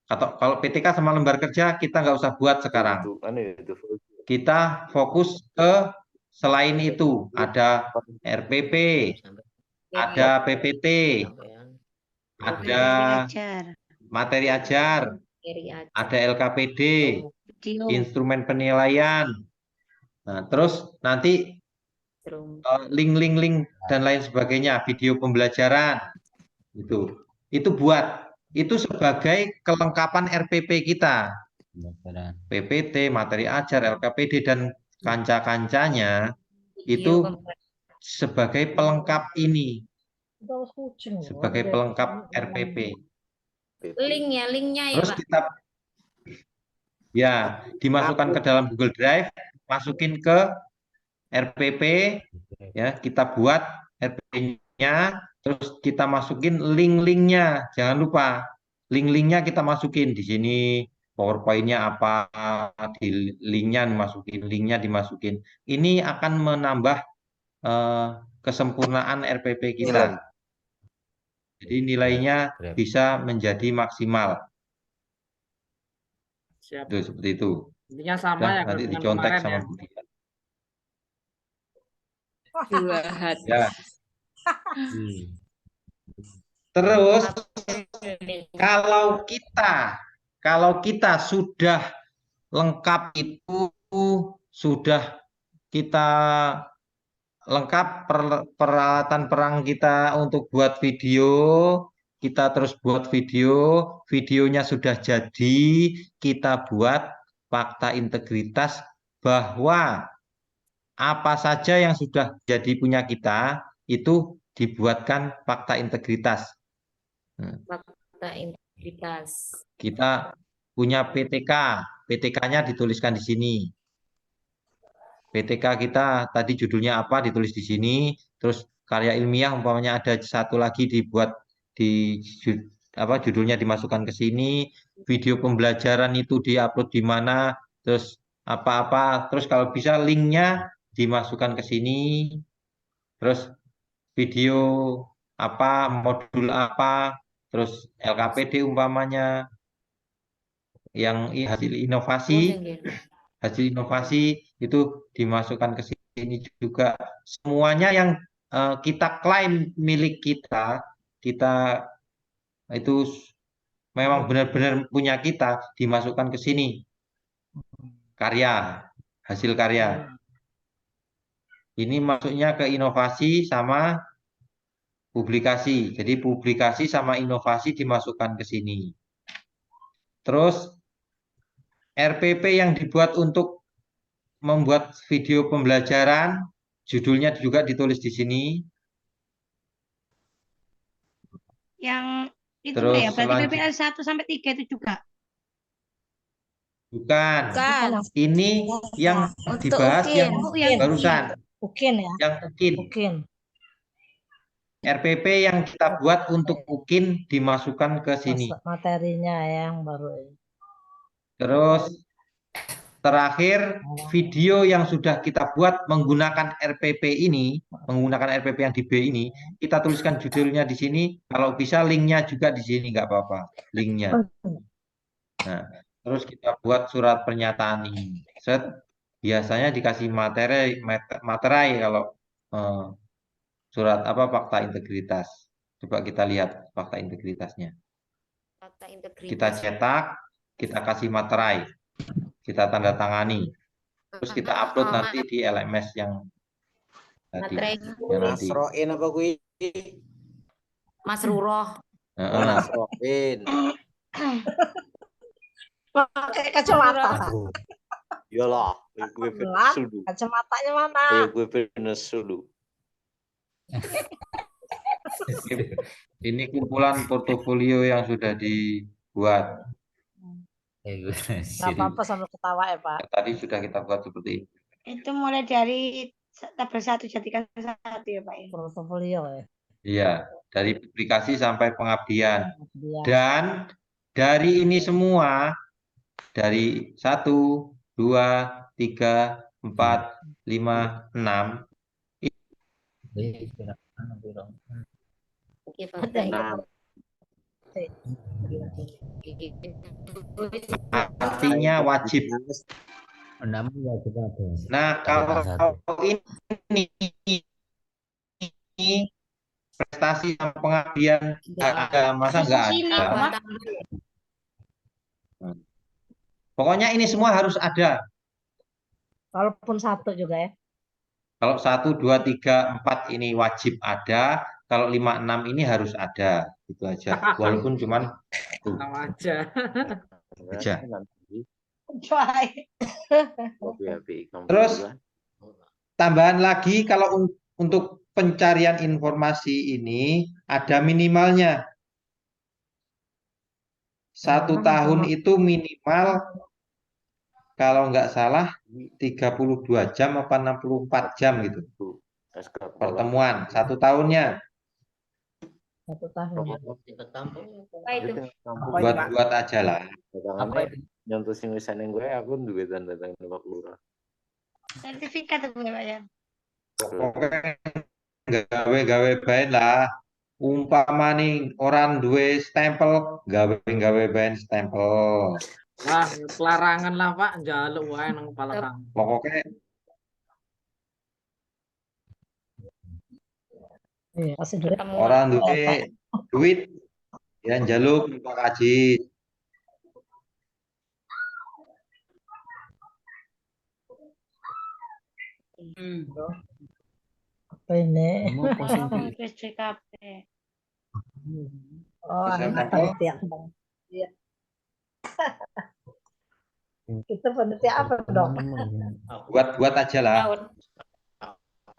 Atau kalau PTK sama lembar kerja kita nggak usah buat sekarang. Kita fokus ke selain itu, ada RPP, ada PPT, ada materi ajar, ada LKPD, instrumen penilaian. Nah, terus nanti link dan lain sebagainya, video pembelajaran itu buat, itu sebagai kelengkapan RPP kita, PPT, materi ajar, LKPD dan kanca-kancanya itu sebagai pelengkap ini, sebagai pelengkap RPP. Linknya ya Terus Pak. kita ya dimasukkan ke dalam Google Drive, masukin ke RPP, ya kita buat RPP-nya, terus kita masukin link-linknya. Jangan lupa link-linknya kita masukin di sini. PowerPoint-nya apa, di linknya dimasukin. Ini akan menambah kesempurnaan RPP kita. Jadi nilainya bisa menjadi maksimal. Siap. Itu seperti itu. Intinya sama ya nanti dengan dicontek kemarin sama ya. Bu Dian. Ya. Terus kalau kita sudah lengkap itu, sudah kita lengkap peralatan perang kita untuk buat video, kita terus buat videonya sudah jadi, kita buat fakta integritas bahwa apa saja yang sudah jadi punya kita itu dibuatkan fakta integritas. Fakta integritas. Kita punya PTK-nya dituliskan di sini. PTK kita tadi judulnya apa ditulis di sini, terus karya ilmiah umpamanya ada satu lagi dibuat di judulnya dimasukkan ke sini, video pembelajaran itu diupload di mana, terus apa-apa, terus kalau bisa linknya dimasukkan ke sini, terus video apa, modul apa, terus LKPD umpamanya, yang hasil inovasi itu dimasukkan ke sini juga. Semuanya yang kita klaim milik kita itu memang benar-benar punya kita, dimasukkan ke sini. Hasil karya. Ini masuknya ke inovasi sama publikasi. Jadi publikasi sama inovasi dimasukkan ke sini. Terus RPP yang dibuat untuk membuat video pembelajaran, judulnya juga ditulis di sini. Yang itu Terus ya, berarti PPL 1 sampai 3 itu juga. Bukan. Ini yang Untuk dibahas UKIN. yang barusan. UKIN ya. Yang UKIN. RPP yang kita buat untuk UKIN dimasukkan ke sini. Materinya yang baru. Terus terakhir video yang sudah kita buat menggunakan RPP ini, menggunakan RPP yang di B ini, kita tuliskan judulnya di sini. Kalau bisa linknya juga di sini, nggak apa-apa, linknya. Nah, terus kita buat surat pernyataan ini. Biasanya dikasih materai kalau surat fakta integritas. Coba kita lihat fakta integritasnya. Kita cetak, kita kasih materai, kita tanda tangani, terus kita upload nanti di LMS yang tadi. Mas Roin apa gue? Mas Ruroh. Mas Roin. Pakai kacamata. Iyalah, gue Gelap, sudu. kacamatanya mana? Iya, gue bener sudu. Ini kumpulan portofolio yang sudah dibuat. Nggak apa-apa sambil ketawa ya Pak. Tadi sudah kita buat seperti ini. Itu mulai dari tabel 1 jadikan 1 ya Pak ya. Portofolio ya. Iya, dari publikasi sampai pengabdian. Dia. Dan dari ini semua, dari 1, 2, 3, 4, 5, 6, Oke, fakta artinya wajib. Enam wajib ada. Nah, kalau ini prestasi sama pengabdian nggak ada, masa nggak ada? Pokoknya ini semua harus ada. Walaupun 1 juga ya. Kalau 1, 2, 3, 4 ini wajib ada. Kalau 5, 6 ini harus ada. Itu aja. Walaupun cuman itu Sama aja. aja. Terus Terus tambahan lagi kalau untuk pencarian informasi ini ada minimalnya. 1 tahun itu minimal kalau nggak salah 32 jam apa 64 jam gitu. Pertemuan 1 tahunnya. 1 tahun. Apa itu? Buat aja lah. Apa itu? Nyontoh sing wisane gue aku duwe tanda tangan Pak Lurah. Sertifikat itu Pak ya. Pokoknya gawe-gawe bae lah. Umpama nih orang duwe stempel, gawe bae stempel. Wah, pelarangan lah Pak, njaluk wae nang kepala kamu. Pokoknya Iya, kasih duit. orang duwe duit ya njaluk Pak Kaji. Apa ini? PJKP. Oh, Bisa ini apa? panitia. Iya. Itu panitia apa dong? Buat aja lah.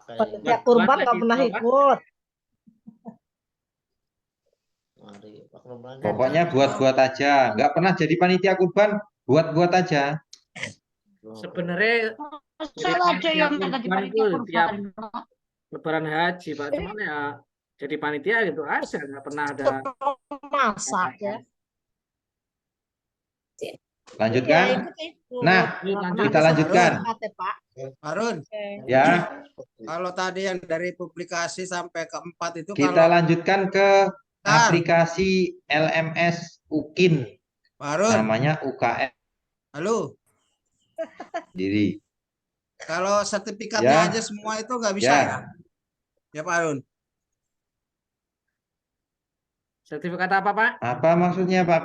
Panitia kurban nggak pernah ikut. Pokoknya buat aja. Nggak pernah jadi panitia kurban, buat aja. Sebenarnya Salah ada yang nggak jadi panitia tiap kurban. Lebaran haji Pak, cuman ya jadi panitia gitu aja, nggak pernah ada. Masak ya. Lanjutkan. Iya, ikut. Nah, kita lanjutkan. Pak. Harun, Ya, kalau tadi yang dari publikasi sampai ke 4 itu kita kalau lanjutkan ke aplikasi LMS UKIN. Pak Harun, Namanya UKM halo, sendiri. kalau sertifikatnya Ya. aja semua itu nggak bisa Ya. ya? Ya Pak Harun. Sertifikat apa Pak? Apa maksudnya Pak?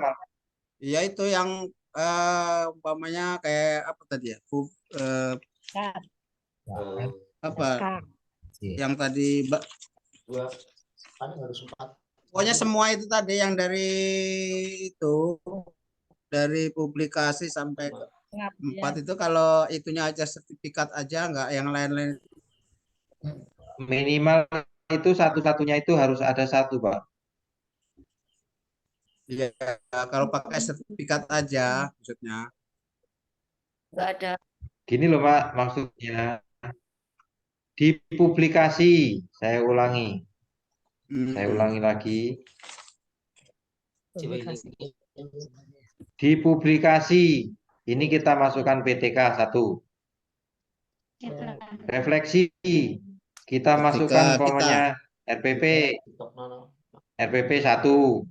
Iya itu yang umpamanya kayak apa tadi ya? Apa? Yang tadi pokoknya semua itu tadi yang dari itu dari publikasi sampai ke 4 itu kalau itunya aja sertifikat aja nggak yang lain-lain. Minimal itu satu-satunya itu harus ada 1, Pak. Iya, kalau pakai sertifikat aja maksudnya. Nggak ada. Gini loh Pak, maksudnya di publikasi, saya ulangi lagi. Di publikasi, ini kita masukkan PTK 1. Refleksi, kita masukkan umpamanya RPP 1.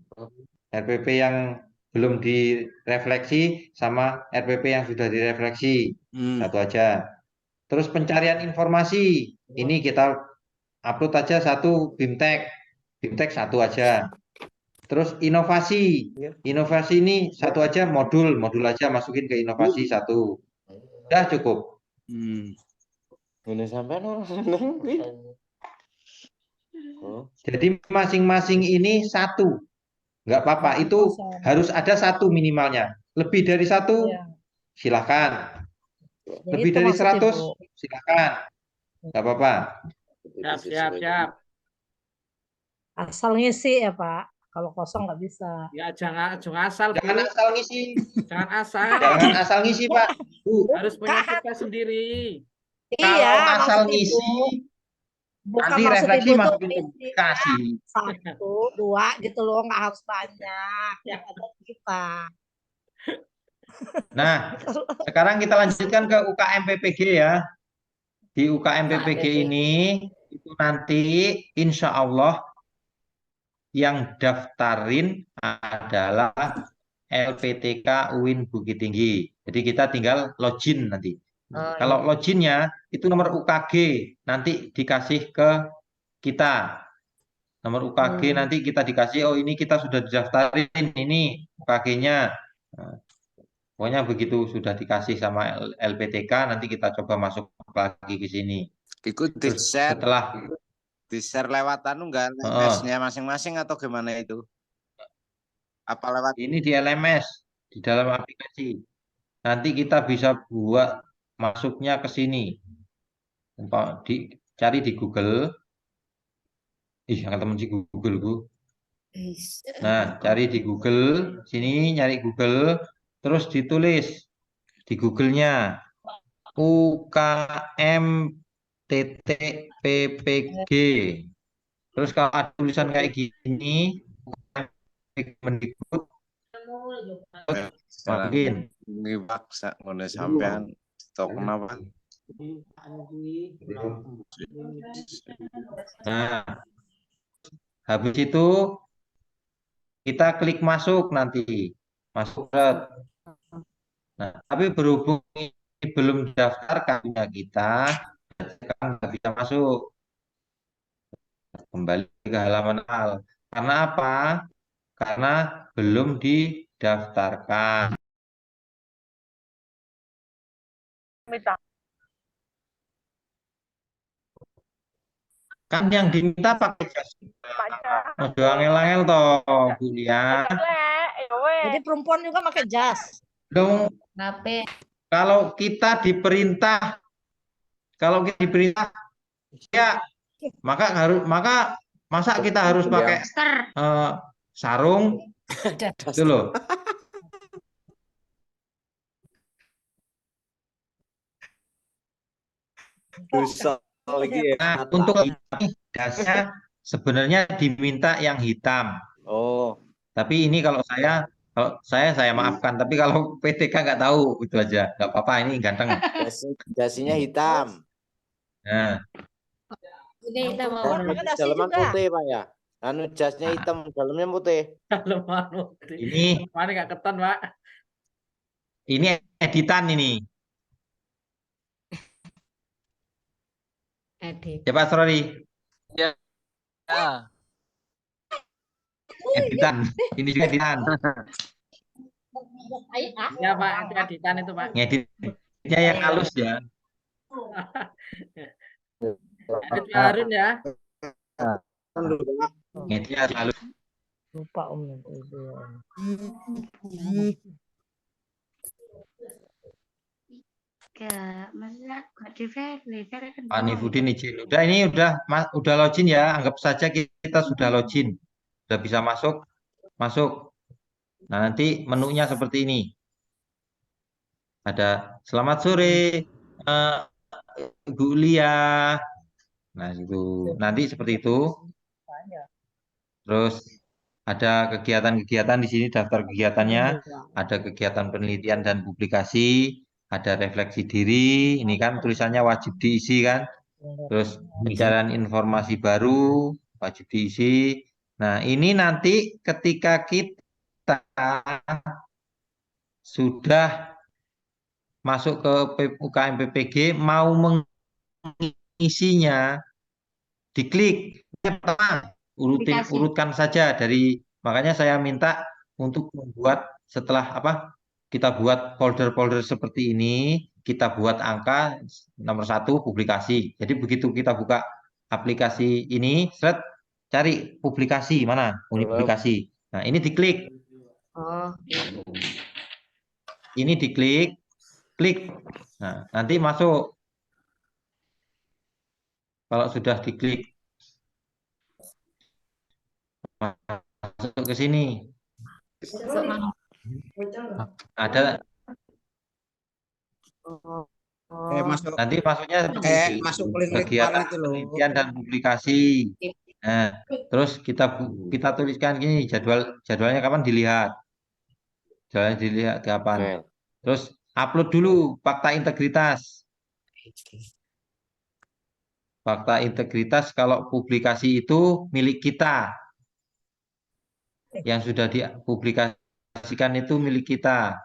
RPP yang belum direfleksi sama RPP yang sudah direfleksi. 1 aja. Terus pencarian informasi, ini kita upload aja 1 BIMTEK 1 aja. Terus inovasi ini 1 aja, modul aja masukin ke inovasi 1. Udah cukup. Ini sampai Jadi masing-masing ini 1. Nggak apa-apa, itu harus ada 1 minimalnya. Lebih dari 1, silakan. Lebih dari 100, silakan. Nggak apa-apa. Siap. Asal ngisi ya Pak. Kalau kosong nggak bisa. Ya jangan asal, Bu. Jangan asal ngisi. Jangan asal. Jangan asal ngisi, Pak. Bu, Harus punya kita sendiri. Iya, kalau asal maksud ngisi, ibu bukan nanti maksud refleksi ibu tuh masukin ke isinya aplikasi. 1, 2 gitu loh, nggak harus banyak. Yang ada kita. Nah, sekarang kita lanjutkan ke UKM PPG ya. Di UKM PPG ini, itu nanti insya Allah yang daftarin adalah LPTK UIN Bukit Tinggi. Jadi kita tinggal login nanti. Kalau loginnya itu nomor UKG nanti dikasih ke kita. Nomor UKG nanti kita dikasih, oh ini kita sudah didaftarin, ini UKG-nya. Nah, pokoknya begitu sudah dikasih sama LPTK, nanti kita coba masuk lagi ke sini. Ikut Terus di-share setelah lewat enggak LMS-nya masing-masing atau gimana itu? Apa lewat ini di LMS, di dalam aplikasi. Nanti kita bisa buat masuknya ke sini. Cari di Google. Ih, yang temen di Google, Bu. Nah, cari di Google, sini nyari Google, terus ditulis di Google-nya UKM PPG. Terus kalau ada tulisan kayak gini, Mendikbud, masukin. ini paksa ngono sampean stok kenapa? Nah, habis itu kita klik masuk nanti, masuk. Nah, tapi berhubung ini belum didaftarkan kita nggak bisa masuk. Kembali ke halaman awal. Karena apa? Karena belum didaftarkan. Kan yang diminta pakai jas. Ojo angel-angel toh, Bu ya. Jadi perempuan juga pakai jas. Dong, kalau kita diperintah ya maka masa kita harus pakai sarung itu loh. Nah, untuk jasnya sebenarnya diminta yang hitam. Oh. Tapi ini kalau saya maafkan. Tapi kalau PTK nggak tahu, itu aja. Nggak apa-apa, ini ganteng. Dasinya hitam. Nah. Ini hitam Dalaman putih, Pak ya. Anu jasnya hitam, dalamnya putih. Dalaman putih. Ini mana nggak keton, Pak? Ini editan ini. Ya Pak Sorry. Ya. Editan. Ini juga editan. Ya Pak, itu editan itu Pak. Ngeditnya yang halus ya. Edit Pak Harun ya. Ngeditnya halus. Lupa Om. Anifudin izin. Udah ini udah login ya. Anggap saja kita sudah login. Sudah bisa masuk. Nah, nanti menunya seperti ini. Ada selamat sore Ibu Lia. Nah, itu nanti seperti itu. Terus ada kegiatan-kegiatan di sini, daftar kegiatannya, ada kegiatan penelitian dan publikasi, ada refleksi diri, ini kan tulisannya wajib diisi kan. Terus pencarian informasi baru, wajib diisi. Nah, ini nanti ketika kita sudah masuk ke UKM PPG, mau mengisinya, diklik. Pertama, urutkan saja makanya saya minta untuk membuat setelah kita buat folder-folder seperti ini, kita buat angka nomor 1 publikasi. Jadi begitu kita buka aplikasi ini, cari publikasi mana? Publikasi. Nah, ini diklik. Ini diklik, klik. Nah, nanti masuk. Kalau sudah diklik masuk ke sini. Masuk mana? Ada masuk nanti masuknya di masuk link-link kegiatan itu loh. penelitian dan publikasi. Nah, terus kita tuliskan gini jadwalnya kapan dilihat. Jadwalnya dilihat kapan. Terus upload dulu fakta integritas. Fakta integritas kalau publikasi itu milik kita. Yang sudah dipublikasikan itu milik kita.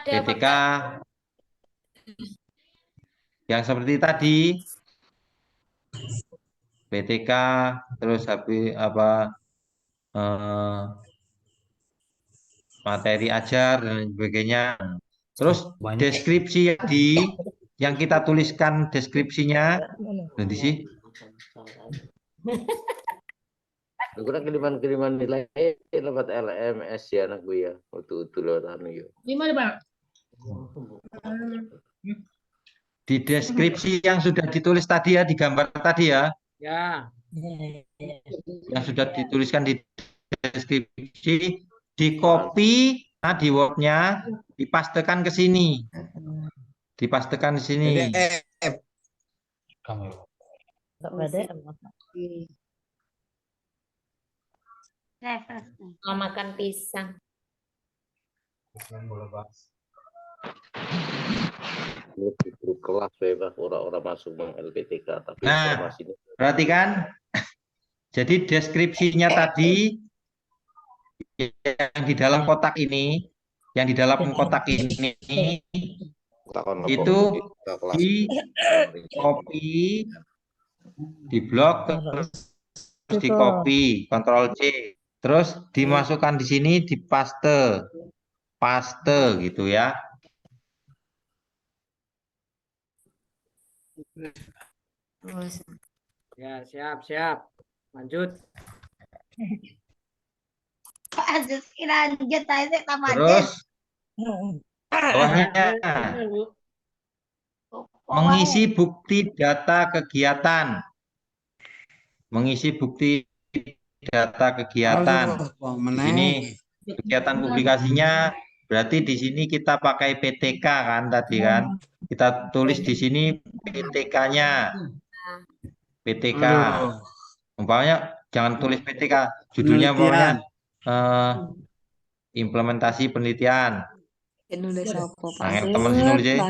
PTK yang seperti tadi, PTK, terus materi ajar dan sebagainya. Terus deskripsi yang kita tuliskan deskripsinya nanti sih. Aku nak kiriman nilai lewat LMS ya anak gue ya. Waktu itu lewat anu ya. Gimana, Bang? Di deskripsi yang sudah ditulis tadi ya, di gambar tadi ya. Ya. Yang sudah dituliskan di deskripsi, di copy, di Word-nya, dipastekan ke sini. Dipastekan di sini. Mau makan pisang. Grup kelas bebas orang-orang masuk bang LPTK tapi Nah, informasinya perhatikan. Jadi deskripsinya tadi yang di dalam kotak ini, itu di copy, di blok, terus di copy, Ctrl C, terus dimasukkan di sini, di paste gitu ya. Ya, siap. Lanjut. Lanjut aja sama Terus bawahnya mengisi bukti data kegiatan. Mengisi bukti data kegiatan. Di sini kegiatan publikasinya berarti di sini kita pakai PTK kan tadi kan. Kita tulis di sini PTK-nya. PTK. Umpamanya jangan tulis PTK, judulnya umpamanya implementasi penelitian. Nah, teman sih nulis ya.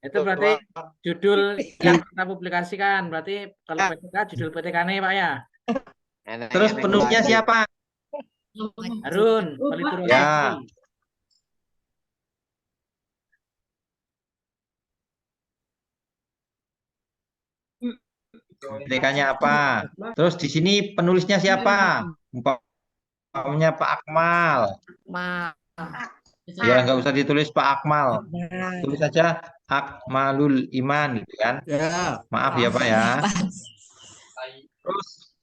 Itu berarti judul yang kita publikasikan. Berarti kalau PTK judul PTK-nya Pak ya. Terus penulisnya siapa? Harun, Pelipur Ya. PTK-nya apa? Terus di sini penulisnya siapa? Umpamanya Pak Akmal. Ya nggak usah ditulis Pak Akmal, tulis saja Akmalul Iman gitu kan. Maaf ya Pak ya. Terus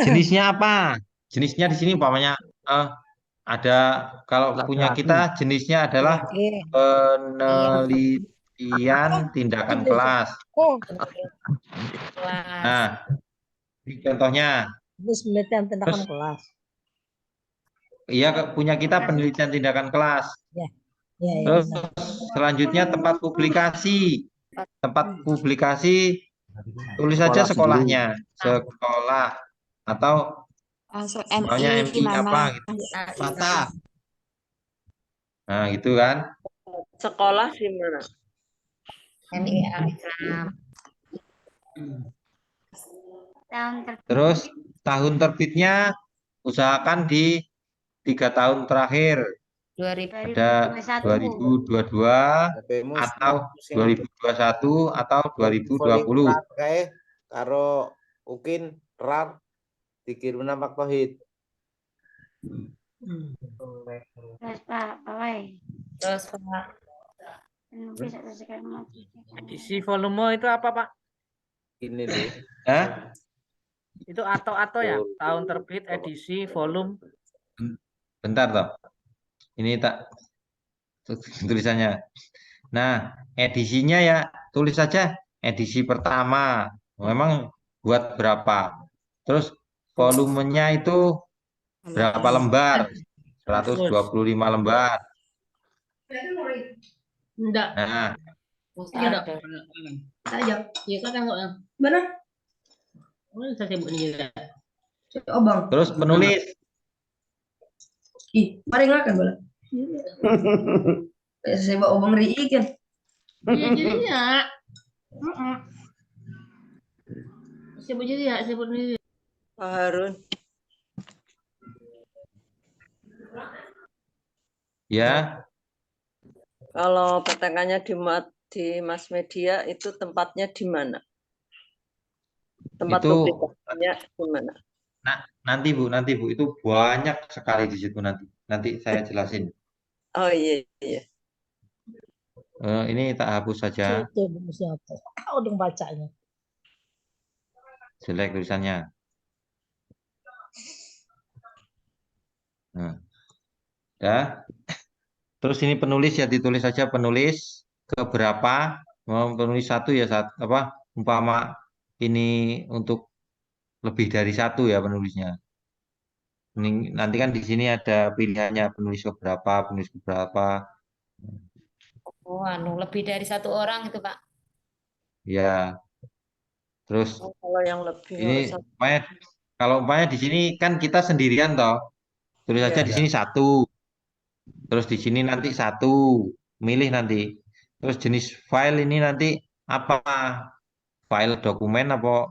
jenisnya apa? Jenisnya di sini umpamanya ada, kalau punya kita jenisnya adalah penelitian tindakan kelas. Nah, ini contohnya. Penelitian tindakan kelas. Iya, punya kita penelitian tindakan kelas. Terus selanjutnya tempat publikasi. Tempat publikasi tulis saja sekolahnya. Sekolah atau namanya MI apa gitu. Nah, gitu kan. sekolah di mana? MI Al-Islam. Terus tahun terbitnya usahakan di 3 tahun terakhir. Ada 2022 atau 2021 atau 2020. Kayak karo Ukin RAR dikirim nama Tohid. Terus Pak, Terus Pak. Edisi volume itu apa Pak? Ini loh. Itu atau ya, tahun terbit edisi volume. Bentar toh. Ini tak tulisannya. Nah, edisinya ya tulis saja edisi pertama. Memang buat berapa? Terus volumenya itu berapa lembar? 125 lembar. Enggak. Nah, Ada. Aja. Iya kan tengok yang. Mana? Oh, saya sebut ini juga. Oh, Bang. terus penulis. Ih, mari ngakan bola. Saya bawa Bang Ri kan. Iya jadinya. Sebut jadi ya, sebut ini. Pak Harun. Ya, Kalau PTK-nya di mass media itu tempatnya di mana? Tempat itu publikasinya di mana? nanti Bu, itu banyak sekali di situ nanti. Nanti saya jelasin. Oh iya, iya. Ini tak hapus saja, Itu siapa? Kau dong bacanya. jelek tulisannya. Nah, ya. Terus ini penulis ya ditulis saja penulis keberapa. Mau penulis satu ya umpama ini untuk lebih dari satu ya penulisnya. Ini, nanti kan di sini ada pilihannya penulis keberapa. Oh, lebih dari 1 orang itu, Pak. Ya, terus Kalau yang lebih ini kalau umpamanya di sini kan kita sendirian toh. Tulis saja di ya. sini satu. Terus di sini nanti satu, milih nanti. Terus jenis file ini nanti apa? File dokumen apa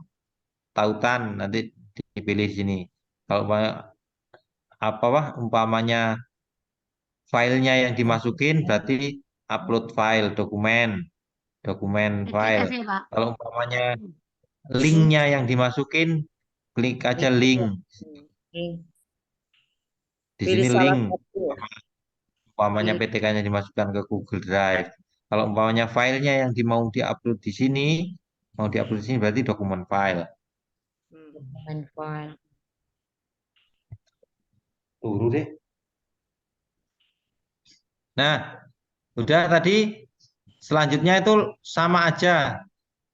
tautan nanti dipilih di sini. Kalau umpamanya filenya yang dimasukin berarti upload file dokumen file. PDF ya, Pak. Kalau umpamanya linknya yang dimasukin, klik aja link. Di Pilih sini salah link. satu. Umpamanya PTK-nya dimasukkan ke Google Drive. Kalau umpamanya filenya yang mau diupload di sini, berarti dokumen file. Dokumen file. Turu deh. Nah, udah tadi. Selanjutnya itu sama aja.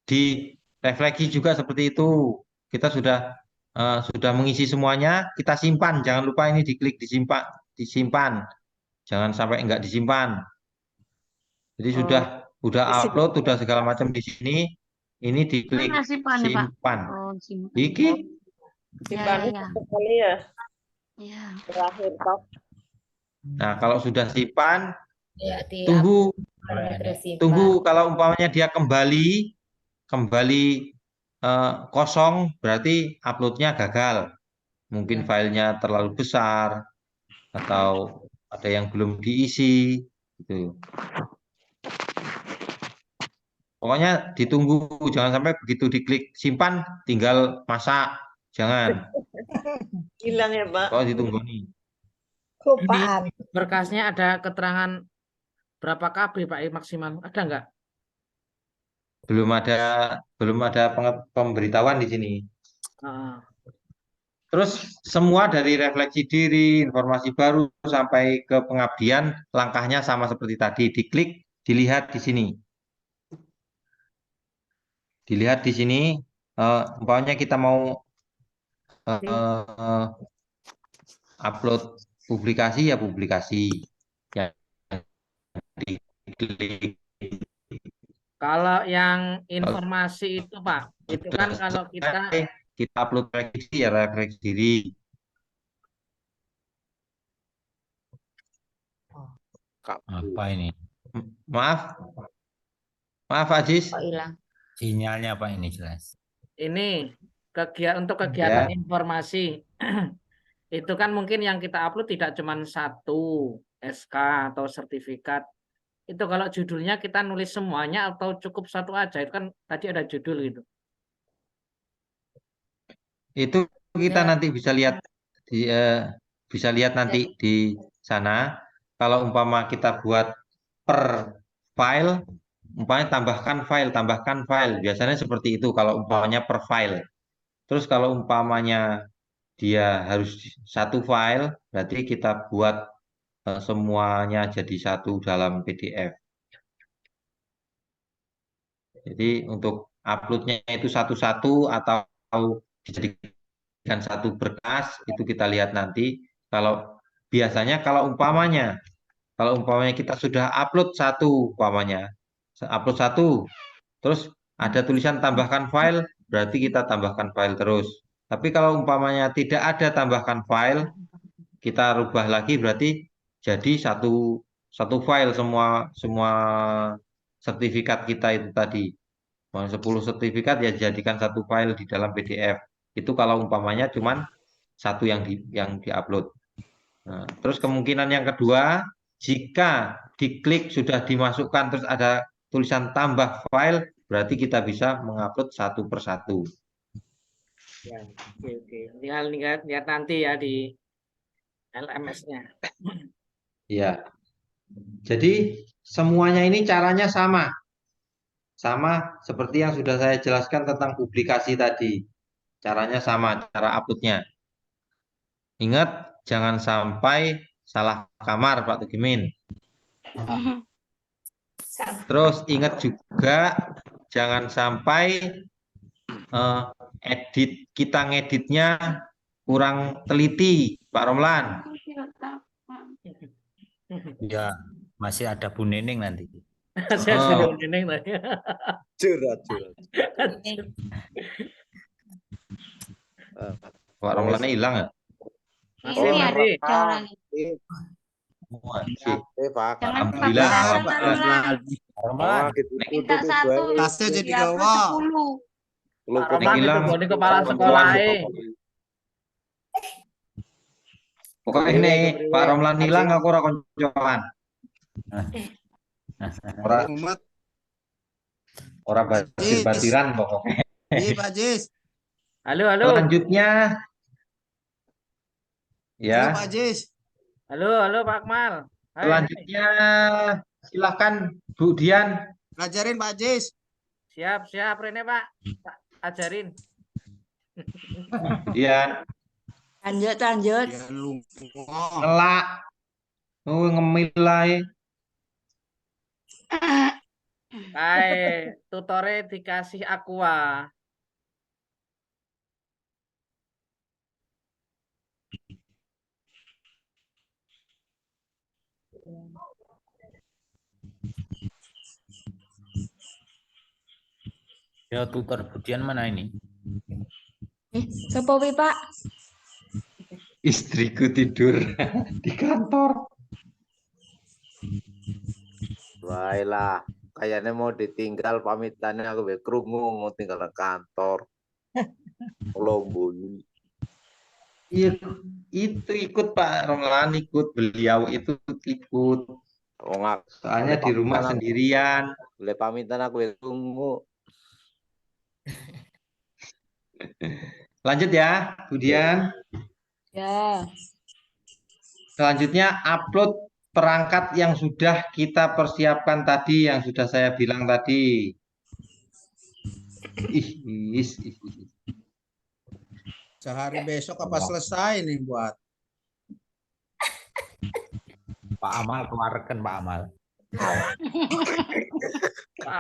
Di refleksi juga seperti itu. Kita sudah mengisi semuanya, kita simpan. Jangan lupa ini diklik disimpan. Jangan sampai enggak disimpan. Jadi sudah upload, sudah segala macam di sini. Ini diklik Mana simpan, Pak? simpan. Oh, simpan. Iki Simpan Ya. sekali ya. Ya. Terakhir toh. Nah, kalau sudah simpan, Ya, tunggu kalau umpamanya dia kembali kosong, berarti uploadnya gagal. Mungkin filenya terlalu besar atau ada yang belum diisi, gitu. Pokoknya ditunggu, jangan sampai begitu diklik simpan, tinggal masak, jangan. Hilang ya Pak. Kok ditunggu nih. Ini berkasnya ada keterangan berapa KB Pak maksimal, ada nggak? Belum ada pemberitahuan di sini. Terus semua dari refleksi diri, informasi baru sampai ke pengabdian, langkahnya sama seperti tadi. Diklik, dilihat di sini. Dilihat di sini, umpamanya kita mau upload publikasi ya publikasi. Ya, diklik. Kalau yang informasi itu Pak, itu kan kalau kita upload refleksi ya refleksi diri. Apa ini? Maaf Aziz. Kok hilang? Sinyalnya apa ini jelas? Ini untuk kegiatan informasi itu kan mungkin yang kita upload tidak cuma satu SK atau sertifikat. Itu kalau judulnya kita nulis semuanya atau cukup satu aja, itu kan tadi ada judul gitu. Itu kita nanti bisa lihat nanti di sana. Kalau umpama kita buat per file, umpamanya tambahkan file. Biasanya seperti itu kalau umpamanya per file. Terus kalau umpamanya dia harus satu file, berarti kita buat semuanya jadi satu dalam PDF. Jadi untuk uploadnya itu satu-satu atau dijadikan satu berkas itu kita lihat nanti. Kalau biasanya kalau umpamanya kita sudah upload satu upload satu, terus ada tulisan tambahkan file, berarti kita tambahkan file terus. Tapi kalau umpamanya tidak ada tambahkan file, kita rubah lagi berarti jadi satu file semua sertifikat kita itu tadi. Mau 10 sertifikat ya jadikan satu file di dalam PDF. Itu kalau umpamanya cuman satu yang diupload. Nah, terus kemungkinan yang kedua, jika diklik sudah dimasukkan terus ada tulisan tambah file, berarti kita bisa mengupload satu persatu. Ya, oke. Tinggal lihat nanti ya di LMS-nya. Ya. Jadi semuanya ini caranya sama. Sama seperti yang sudah saya jelaskan tentang publikasi tadi. Caranya sama, cara uploadnya. Ingat, jangan sampai salah kamar, Pak Tugimin. Terus ingat juga, jangan sampai kita ngeditnya kurang teliti, Pak Romlan. Ya, masih ada Bu Neneng nanti. Saya sudah meneneng lah. Curhat. Pak Romlannya hilang ya? Masih, Ini masih. ada lagi. Masih. Jangan Alhamdulillah. Romlan. Minta satu. Tasnya jadi ya, gawa. 10. Pak Roman itu bodi kepala sekolah. Pokoknya ini Pak Romlan hilang aku ora koncoan. Ora batiran pokoknya. Iya, Pak Jis. Halo, halo. Selanjutnya ya. Halo, Pak Jis. Halo Pak Akmal. Hai. Selanjutnya silakan Bu Dian. Ngajarin Pak Jis. Siap, Rene Pak. Ajarin. Dian. Lanjut. Ya lu. Ngelak. Oh, ngemil ae. Hai, tutore dikasih aqua. Ya, tutor Budian mana ini? Siapa wi, Pak? Istriku tidur di kantor. Baiklah, kayaknya mau ditinggal pamitannya aku be krungu mau tinggal ke kantor. Lomboni. Iya, itu ikut Pak Romlan, ikut beliau itu ikut. Oh, nggak. Soalnya di rumah sendirian. Boleh pamitan aku be krungu. Lanjut ya, Bu Dian. Ya. Selanjutnya upload perangkat yang sudah kita persiapkan tadi, yang sudah saya bilang tadi. Sehari besok apa selesai nih buat? Pak Amal keluarkan Pak Amal. Pak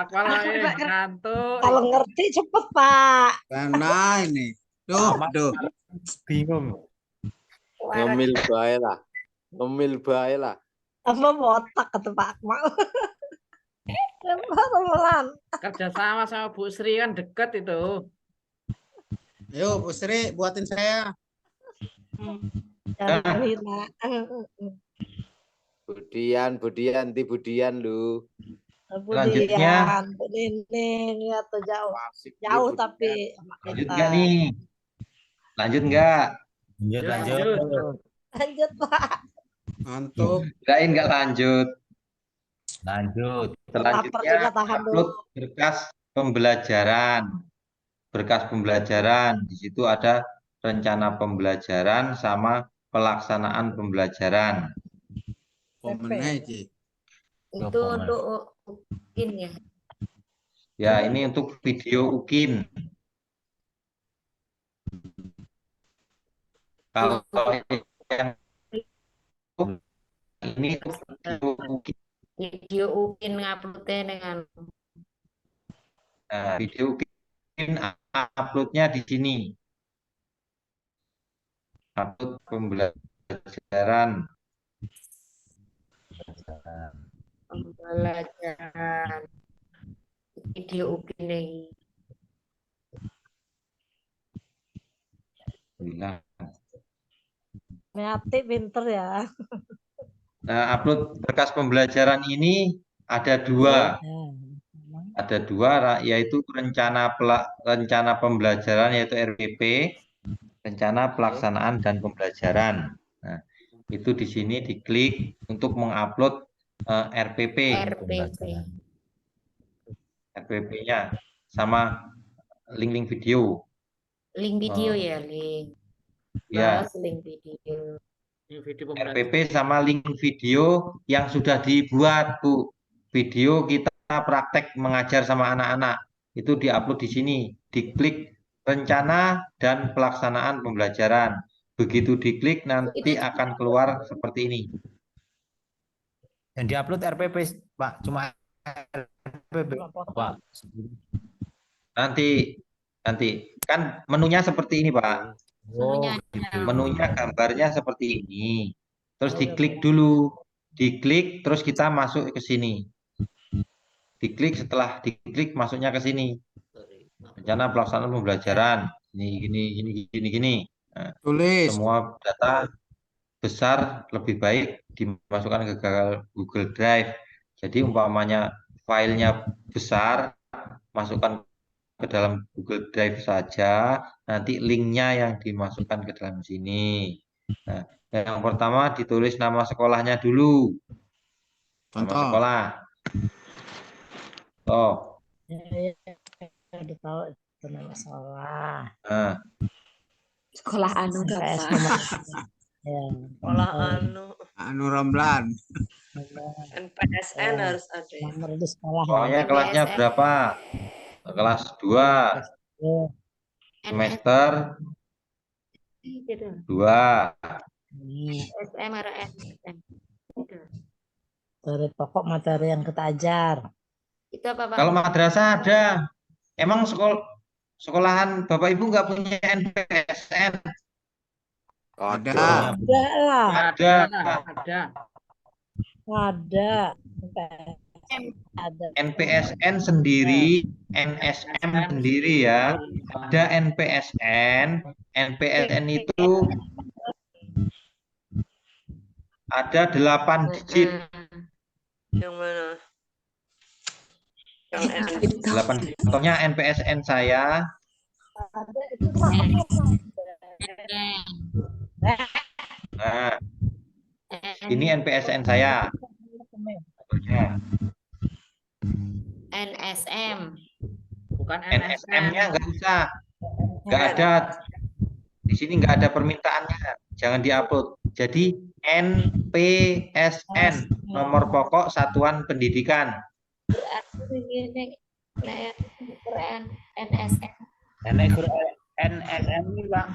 Akmal ngantuk. Kalau ngerti cepet Pak. Karena ini. Duh. Bingung. Ngemil bae lah. Apa botak kata Pak Akmal. Teman. Kerja sama Bu Sri kan deket itu. Yuk, Bu Sri, buatin saya. Jangan hina. Budian lu. Selanjutnya. Bu Neneng atau jauh tapi. Lanjut nggak nih? Lanjut nggak? Lanjut Pak. Mantap. Kirain nggak lanjut. Lanjut. Selanjutnya upload berkas pembelajaran. Berkas pembelajaran. Di situ ada rencana pembelajaran sama pelaksanaan pembelajaran. Itu untuk UKIN ya. Ya, ini untuk video UKIN. Kalau yang ini untuk video UKIN. Video UKIN nguploadnya dengan Nah, video UPIN uploadnya di sini. Upload pembelajaran. Pembelajaran video UPIN ini. Meati pinter ya. Nah, upload berkas pembelajaran ini ada dua. Ada dua, yaitu rencana pembelajaran yaitu RPP, rencana pelaksanaan dan pembelajaran. Nah, itu di sini diklik untuk mengupload RPP. RPP-nya sama link-link video. Link video ya, link. Ya. Link video. RPP sama link video yang sudah dibuat, Bu. Video kita praktek mengajar sama anak-anak itu diupload di sini, diklik rencana dan pelaksanaan pembelajaran. Begitu diklik nanti akan keluar seperti ini. Yang diupload RPP, Pak, cuma RPP, Pak. Nanti kan menunya seperti ini, Pak. Menunya gambarnya seperti ini. Terus diklik dulu, diklik terus kita masuk ke sini. Diklik, setelah diklik masuknya ke sini. Rencana pelaksanaan pembelajaran. Gini. Nah, semua data besar lebih baik dimasukkan ke Google Drive. Jadi umpamanya filenya besar, masukkan ke dalam Google Drive saja, nanti linknya yang dimasukkan ke dalam sini. Nah, yang pertama ditulis nama sekolahnya dulu. Nama sekolah. Oh. Udah tahu itu nama sekolah. Nah. Sekolah anu PS Bapak. Ya. Sekolah anu Ramlan. NPSN harus ada. Nomor di sekolah. Pokoknya kelasnya berapa? Kelas 2. Semester 2. SM RSM. Dari pokok materi yang kita ajar. Itu apa, Pak? Kalau madrasah ada. Emang sekolahan Bapak Ibu nggak punya NPSN? Ada. Ada. NPSN sendiri, NSM sendiri ya. Ada NPSN. NPSN itu ada 8 digit. Yang mana? Yang 8 digit. Contohnya NPSN saya. Nah, ini NPSN saya. NSM. Bukan NSM-nya nggak usah. Nggak ada. Di sini nggak ada permintaannya. Jangan diupload. Jadi NPSN, nomor pokok satuan pendidikan. NSM. NSM ini, Pak.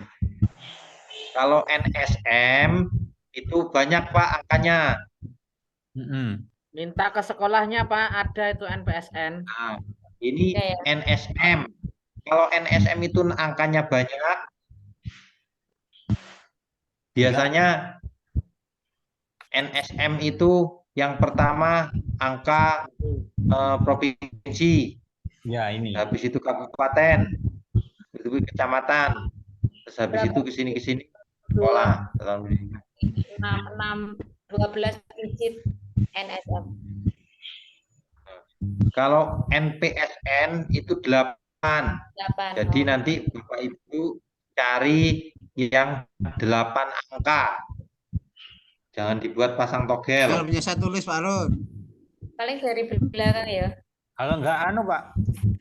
Kalau NSM itu banyak, Pak, angkanya. Minta ke sekolahnya, Pak, ada itu NPSN. Nah, ini NSM. Kalau NSM itu angkanya banyak, biasanya NSM itu yang pertama angka provinsi. Ya, ini. Habis itu kabupaten, itu kecamatan. Terus habis itu ke sini sekolah. 12 digit NSM. Kalau NPSN itu 8. Jadi nanti Bapak Ibu cari yang 8 angka. Jangan dibuat pasang togel. Kalau punya saya tulis, Pak Run. Paling dari belakang ya. Kalau nggak Pak,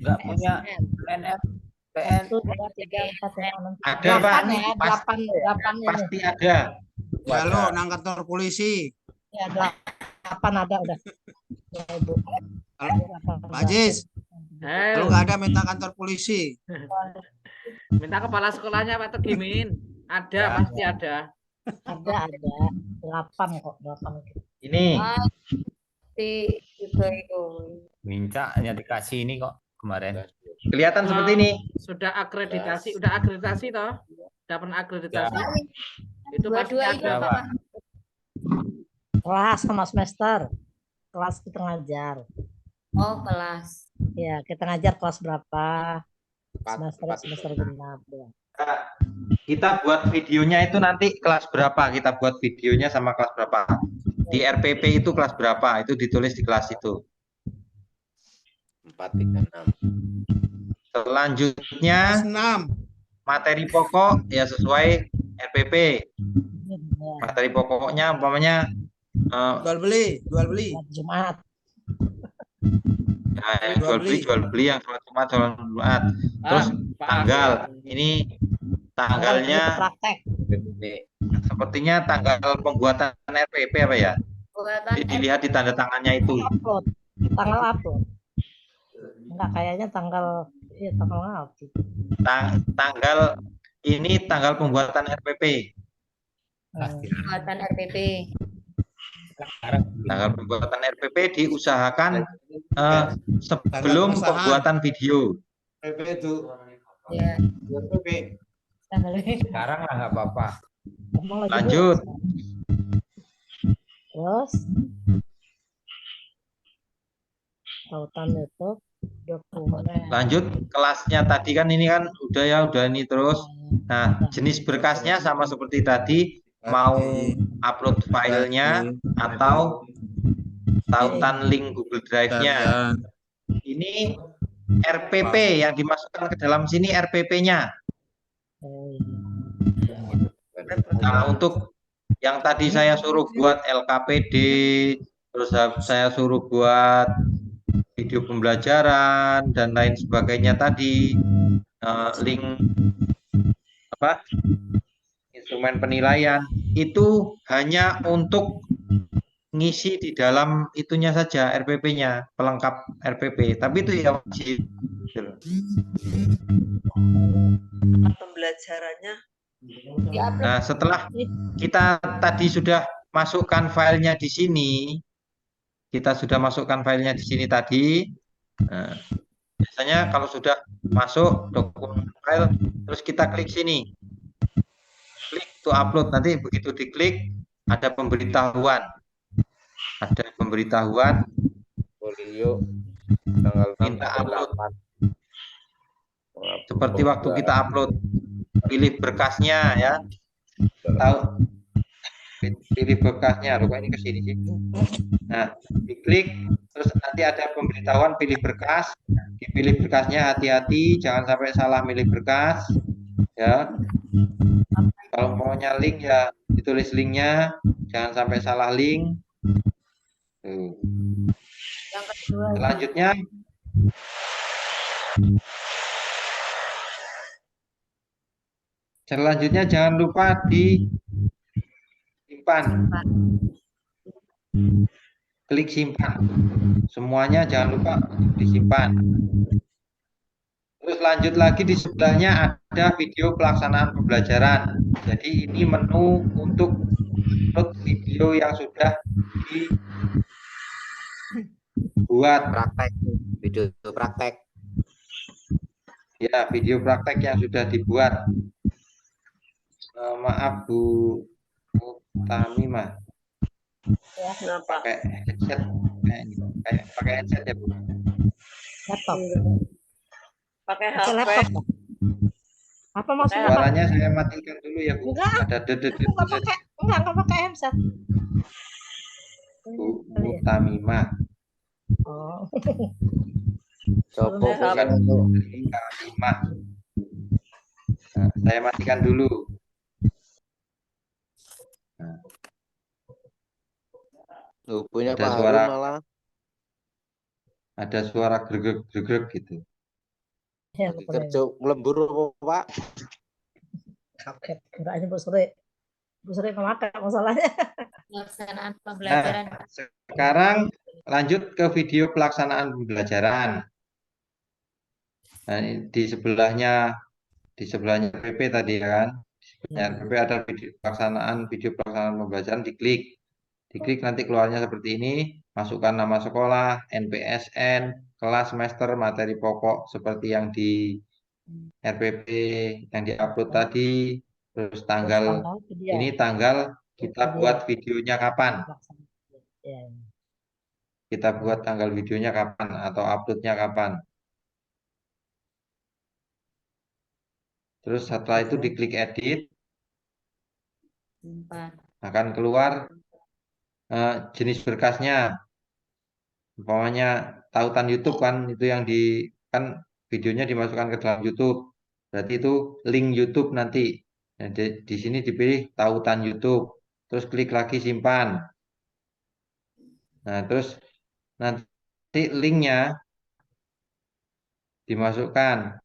nggak punya NSPN. Ada, Pak. Pasti ada. Halo, nang kantor polisi. Ya, 8 ada udah. Ya, Ibu. Pak Jis. Kalau nggak ada minta kantor polisi. Minta kepala sekolahnya Pak Tegimin. Ada, pasti ada. Ada. 8 kok, 8. Ini. Juga itu. Minta hanya dikasih ini kok kemarin. kelihatan seperti ini. Sudah akreditasi, udah akreditasi toh? Udah pernah akreditasi? Itu pasti Dua-dua itu ada, apa, Pak. Pak? Kelas sama semester. Kelas kita ngajar. Oh, kelas. Ya, kita ngajar kelas berapa? Semester genap. Ya. Kita buat videonya itu nanti kelas berapa, kita buat videonya sama kelas berapa. Di RPP itu kelas berapa, itu ditulis di kelas itu. 436. Selanjutnya materi pokok ya sesuai RPP. Materi pokoknya umpamanya jual beli Jumat. Ya, yang jual beli yang sholat Jumat, sholat Jumat. Terus tanggal ini tanggalnya sepertinya tanggal pembuatan RPP apa ya? Dilihat di tanda tangannya itu. Tanggal upload. Enggak, kayaknya tanggal apa? Tanggal ini tanggal pembuatan RPP. Pembuatan RPP. Tanggal pembuatan RPP diusahakan sebelum pembuatan video. RPP itu. Ya. RPP. Sekarang lah nggak apa-apa. Lanjut. Terus tautan itu dokumen. Lanjut kelasnya tadi kan ini kan udah ini terus. Nah, jenis berkasnya sama seperti tadi, mau upload filenya atau tautan link Google Drive-nya. Ini RPP yang dimasukkan ke dalam sini RPP-nya. Nah, untuk yang tadi saya suruh buat LKPD, terus saya suruh buat video pembelajaran dan lain sebagainya tadi, link apa instrumen penilaian itu hanya untuk ngisi di dalam itunya saja RPP-nya, pelengkap RPP, tapi itu ya wajib. Pembelajarannya. Nah, setelah kita tadi sudah masukkan filenya di sini, tadi. Nah, biasanya kalau sudah masuk dokumen file, terus kita klik sini, klik to upload. Nanti begitu diklik ada pemberitahuan, Folio tanggal minta upload. Seperti waktu kita upload, pilih berkasnya ya, pilih berkasnya. Lupa ini ke sini sih. Nah, diklik, terus nanti ada pemberitahuan pilih berkas, dipilih berkasnya, hati-hati jangan sampai salah milih berkas ya. Kalau maunya link ya ditulis linknya, jangan sampai salah link. Tuh. Selanjutnya jangan lupa disimpan. Klik simpan. Semuanya jangan lupa disimpan. Terus lanjut lagi, di sebelahnya ada video pelaksanaan pembelajaran. Jadi ini menu untuk upload video yang sudah dibuat. Video praktek. Ya, video praktek yang sudah dibuat. Maaf Bu Tamimah. Ya, pakai headset, pakai headset ya Bu. Laptop. Pakai Pakai HP. laptop. Apa maksudnya? Suaranya saya matikan dulu ya Bu. Enggak. Ada Enggak pakai headset. Bu Tamimah. Oh. Sopo Bukan Tamimah. Nah, saya matikan dulu. punya Ada Pak suara Harun malah. Ada suara greget gitu. Ya, Kerja lembur apa, Pak? Kaget, kiraannya Bu Sri. Bu Sri memakai masalahnya. Pelaksanaan pembelajaran. Nah, sekarang lanjut ke video pelaksanaan pembelajaran. Nah, di sebelahnya PP tadi ya kan. Di sebelahnya PP ada video pelaksanaan pembelajaran, diklik nanti keluarnya seperti ini, masukkan nama sekolah, NPSN, kelas semester materi pokok seperti yang di RPP yang diupload tadi, terus tanggal ini tanggal kita buat videonya kapan? Kita buat tanggal videonya kapan atau uploadnya kapan? Terus setelah itu diklik edit, akan keluar jenis berkasnya. Umpamanya tautan YouTube kan itu yang kan videonya dimasukkan ke dalam YouTube. Berarti itu link YouTube nanti. Nah, di sini dipilih tautan YouTube. Terus klik lagi simpan. Nah, terus nanti linknya dimasukkan.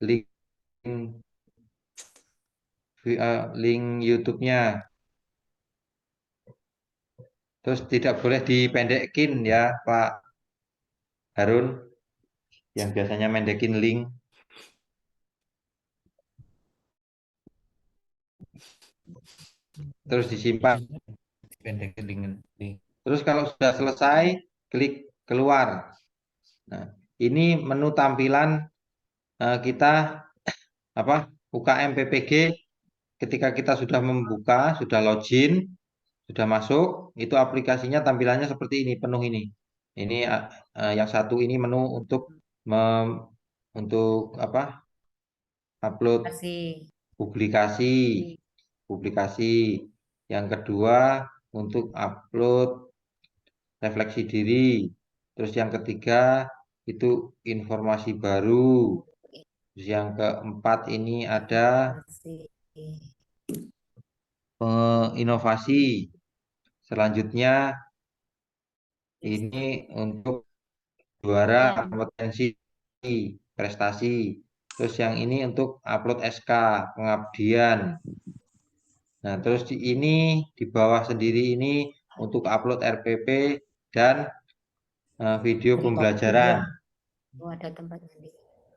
Link YouTube-nya. Terus tidak boleh dipendekin ya Pak Harun, yang biasanya mendekin link. Terus disimpan. Terus kalau sudah selesai, klik keluar. Nah, ini menu tampilan kita UKM PPG ketika kita sudah membuka, sudah login, sudah masuk, itu aplikasinya tampilannya seperti ini, penuh ini. Ini yang satu ini menu untuk upload publikasi. Yang kedua untuk upload refleksi diri. Terus yang ketiga itu informasi baru. Terus yang keempat ini ada inovasi. Selanjutnya ini untuk juara kompetensi prestasi. Terus yang ini untuk upload SK pengabdian. Nah, terus ini di bawah sendiri ini untuk upload RPP dan video pembelajaran. Ada tempat nanti.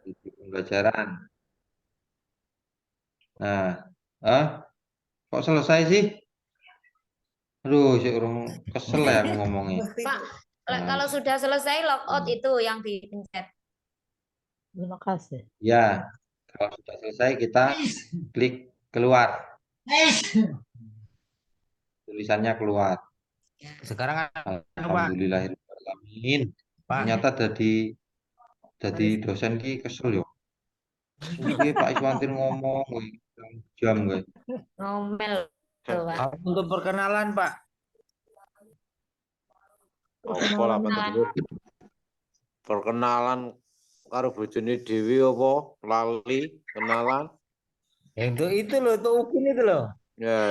Video pembelajaran. Nah, kok selesai sih? Aduh, orang kesel ya aku ngomongnya. Pak, kalau sudah selesai logout itu yang dipencet. Terima kasih. Ya, kalau sudah selesai kita klik keluar. Tulisannya keluar. Sekarang Alhamdulillahirrahmanirrahim. Ternyata jadi dosen ki kesel yo. Iki Pak Iswantir ngomong jam gue. Ngomel. Untuk perkenalan Pak. Perkenalan karo bojone Dewi apa lali kenalan. Yang itu loh, itu Ukin itu loh. Ya.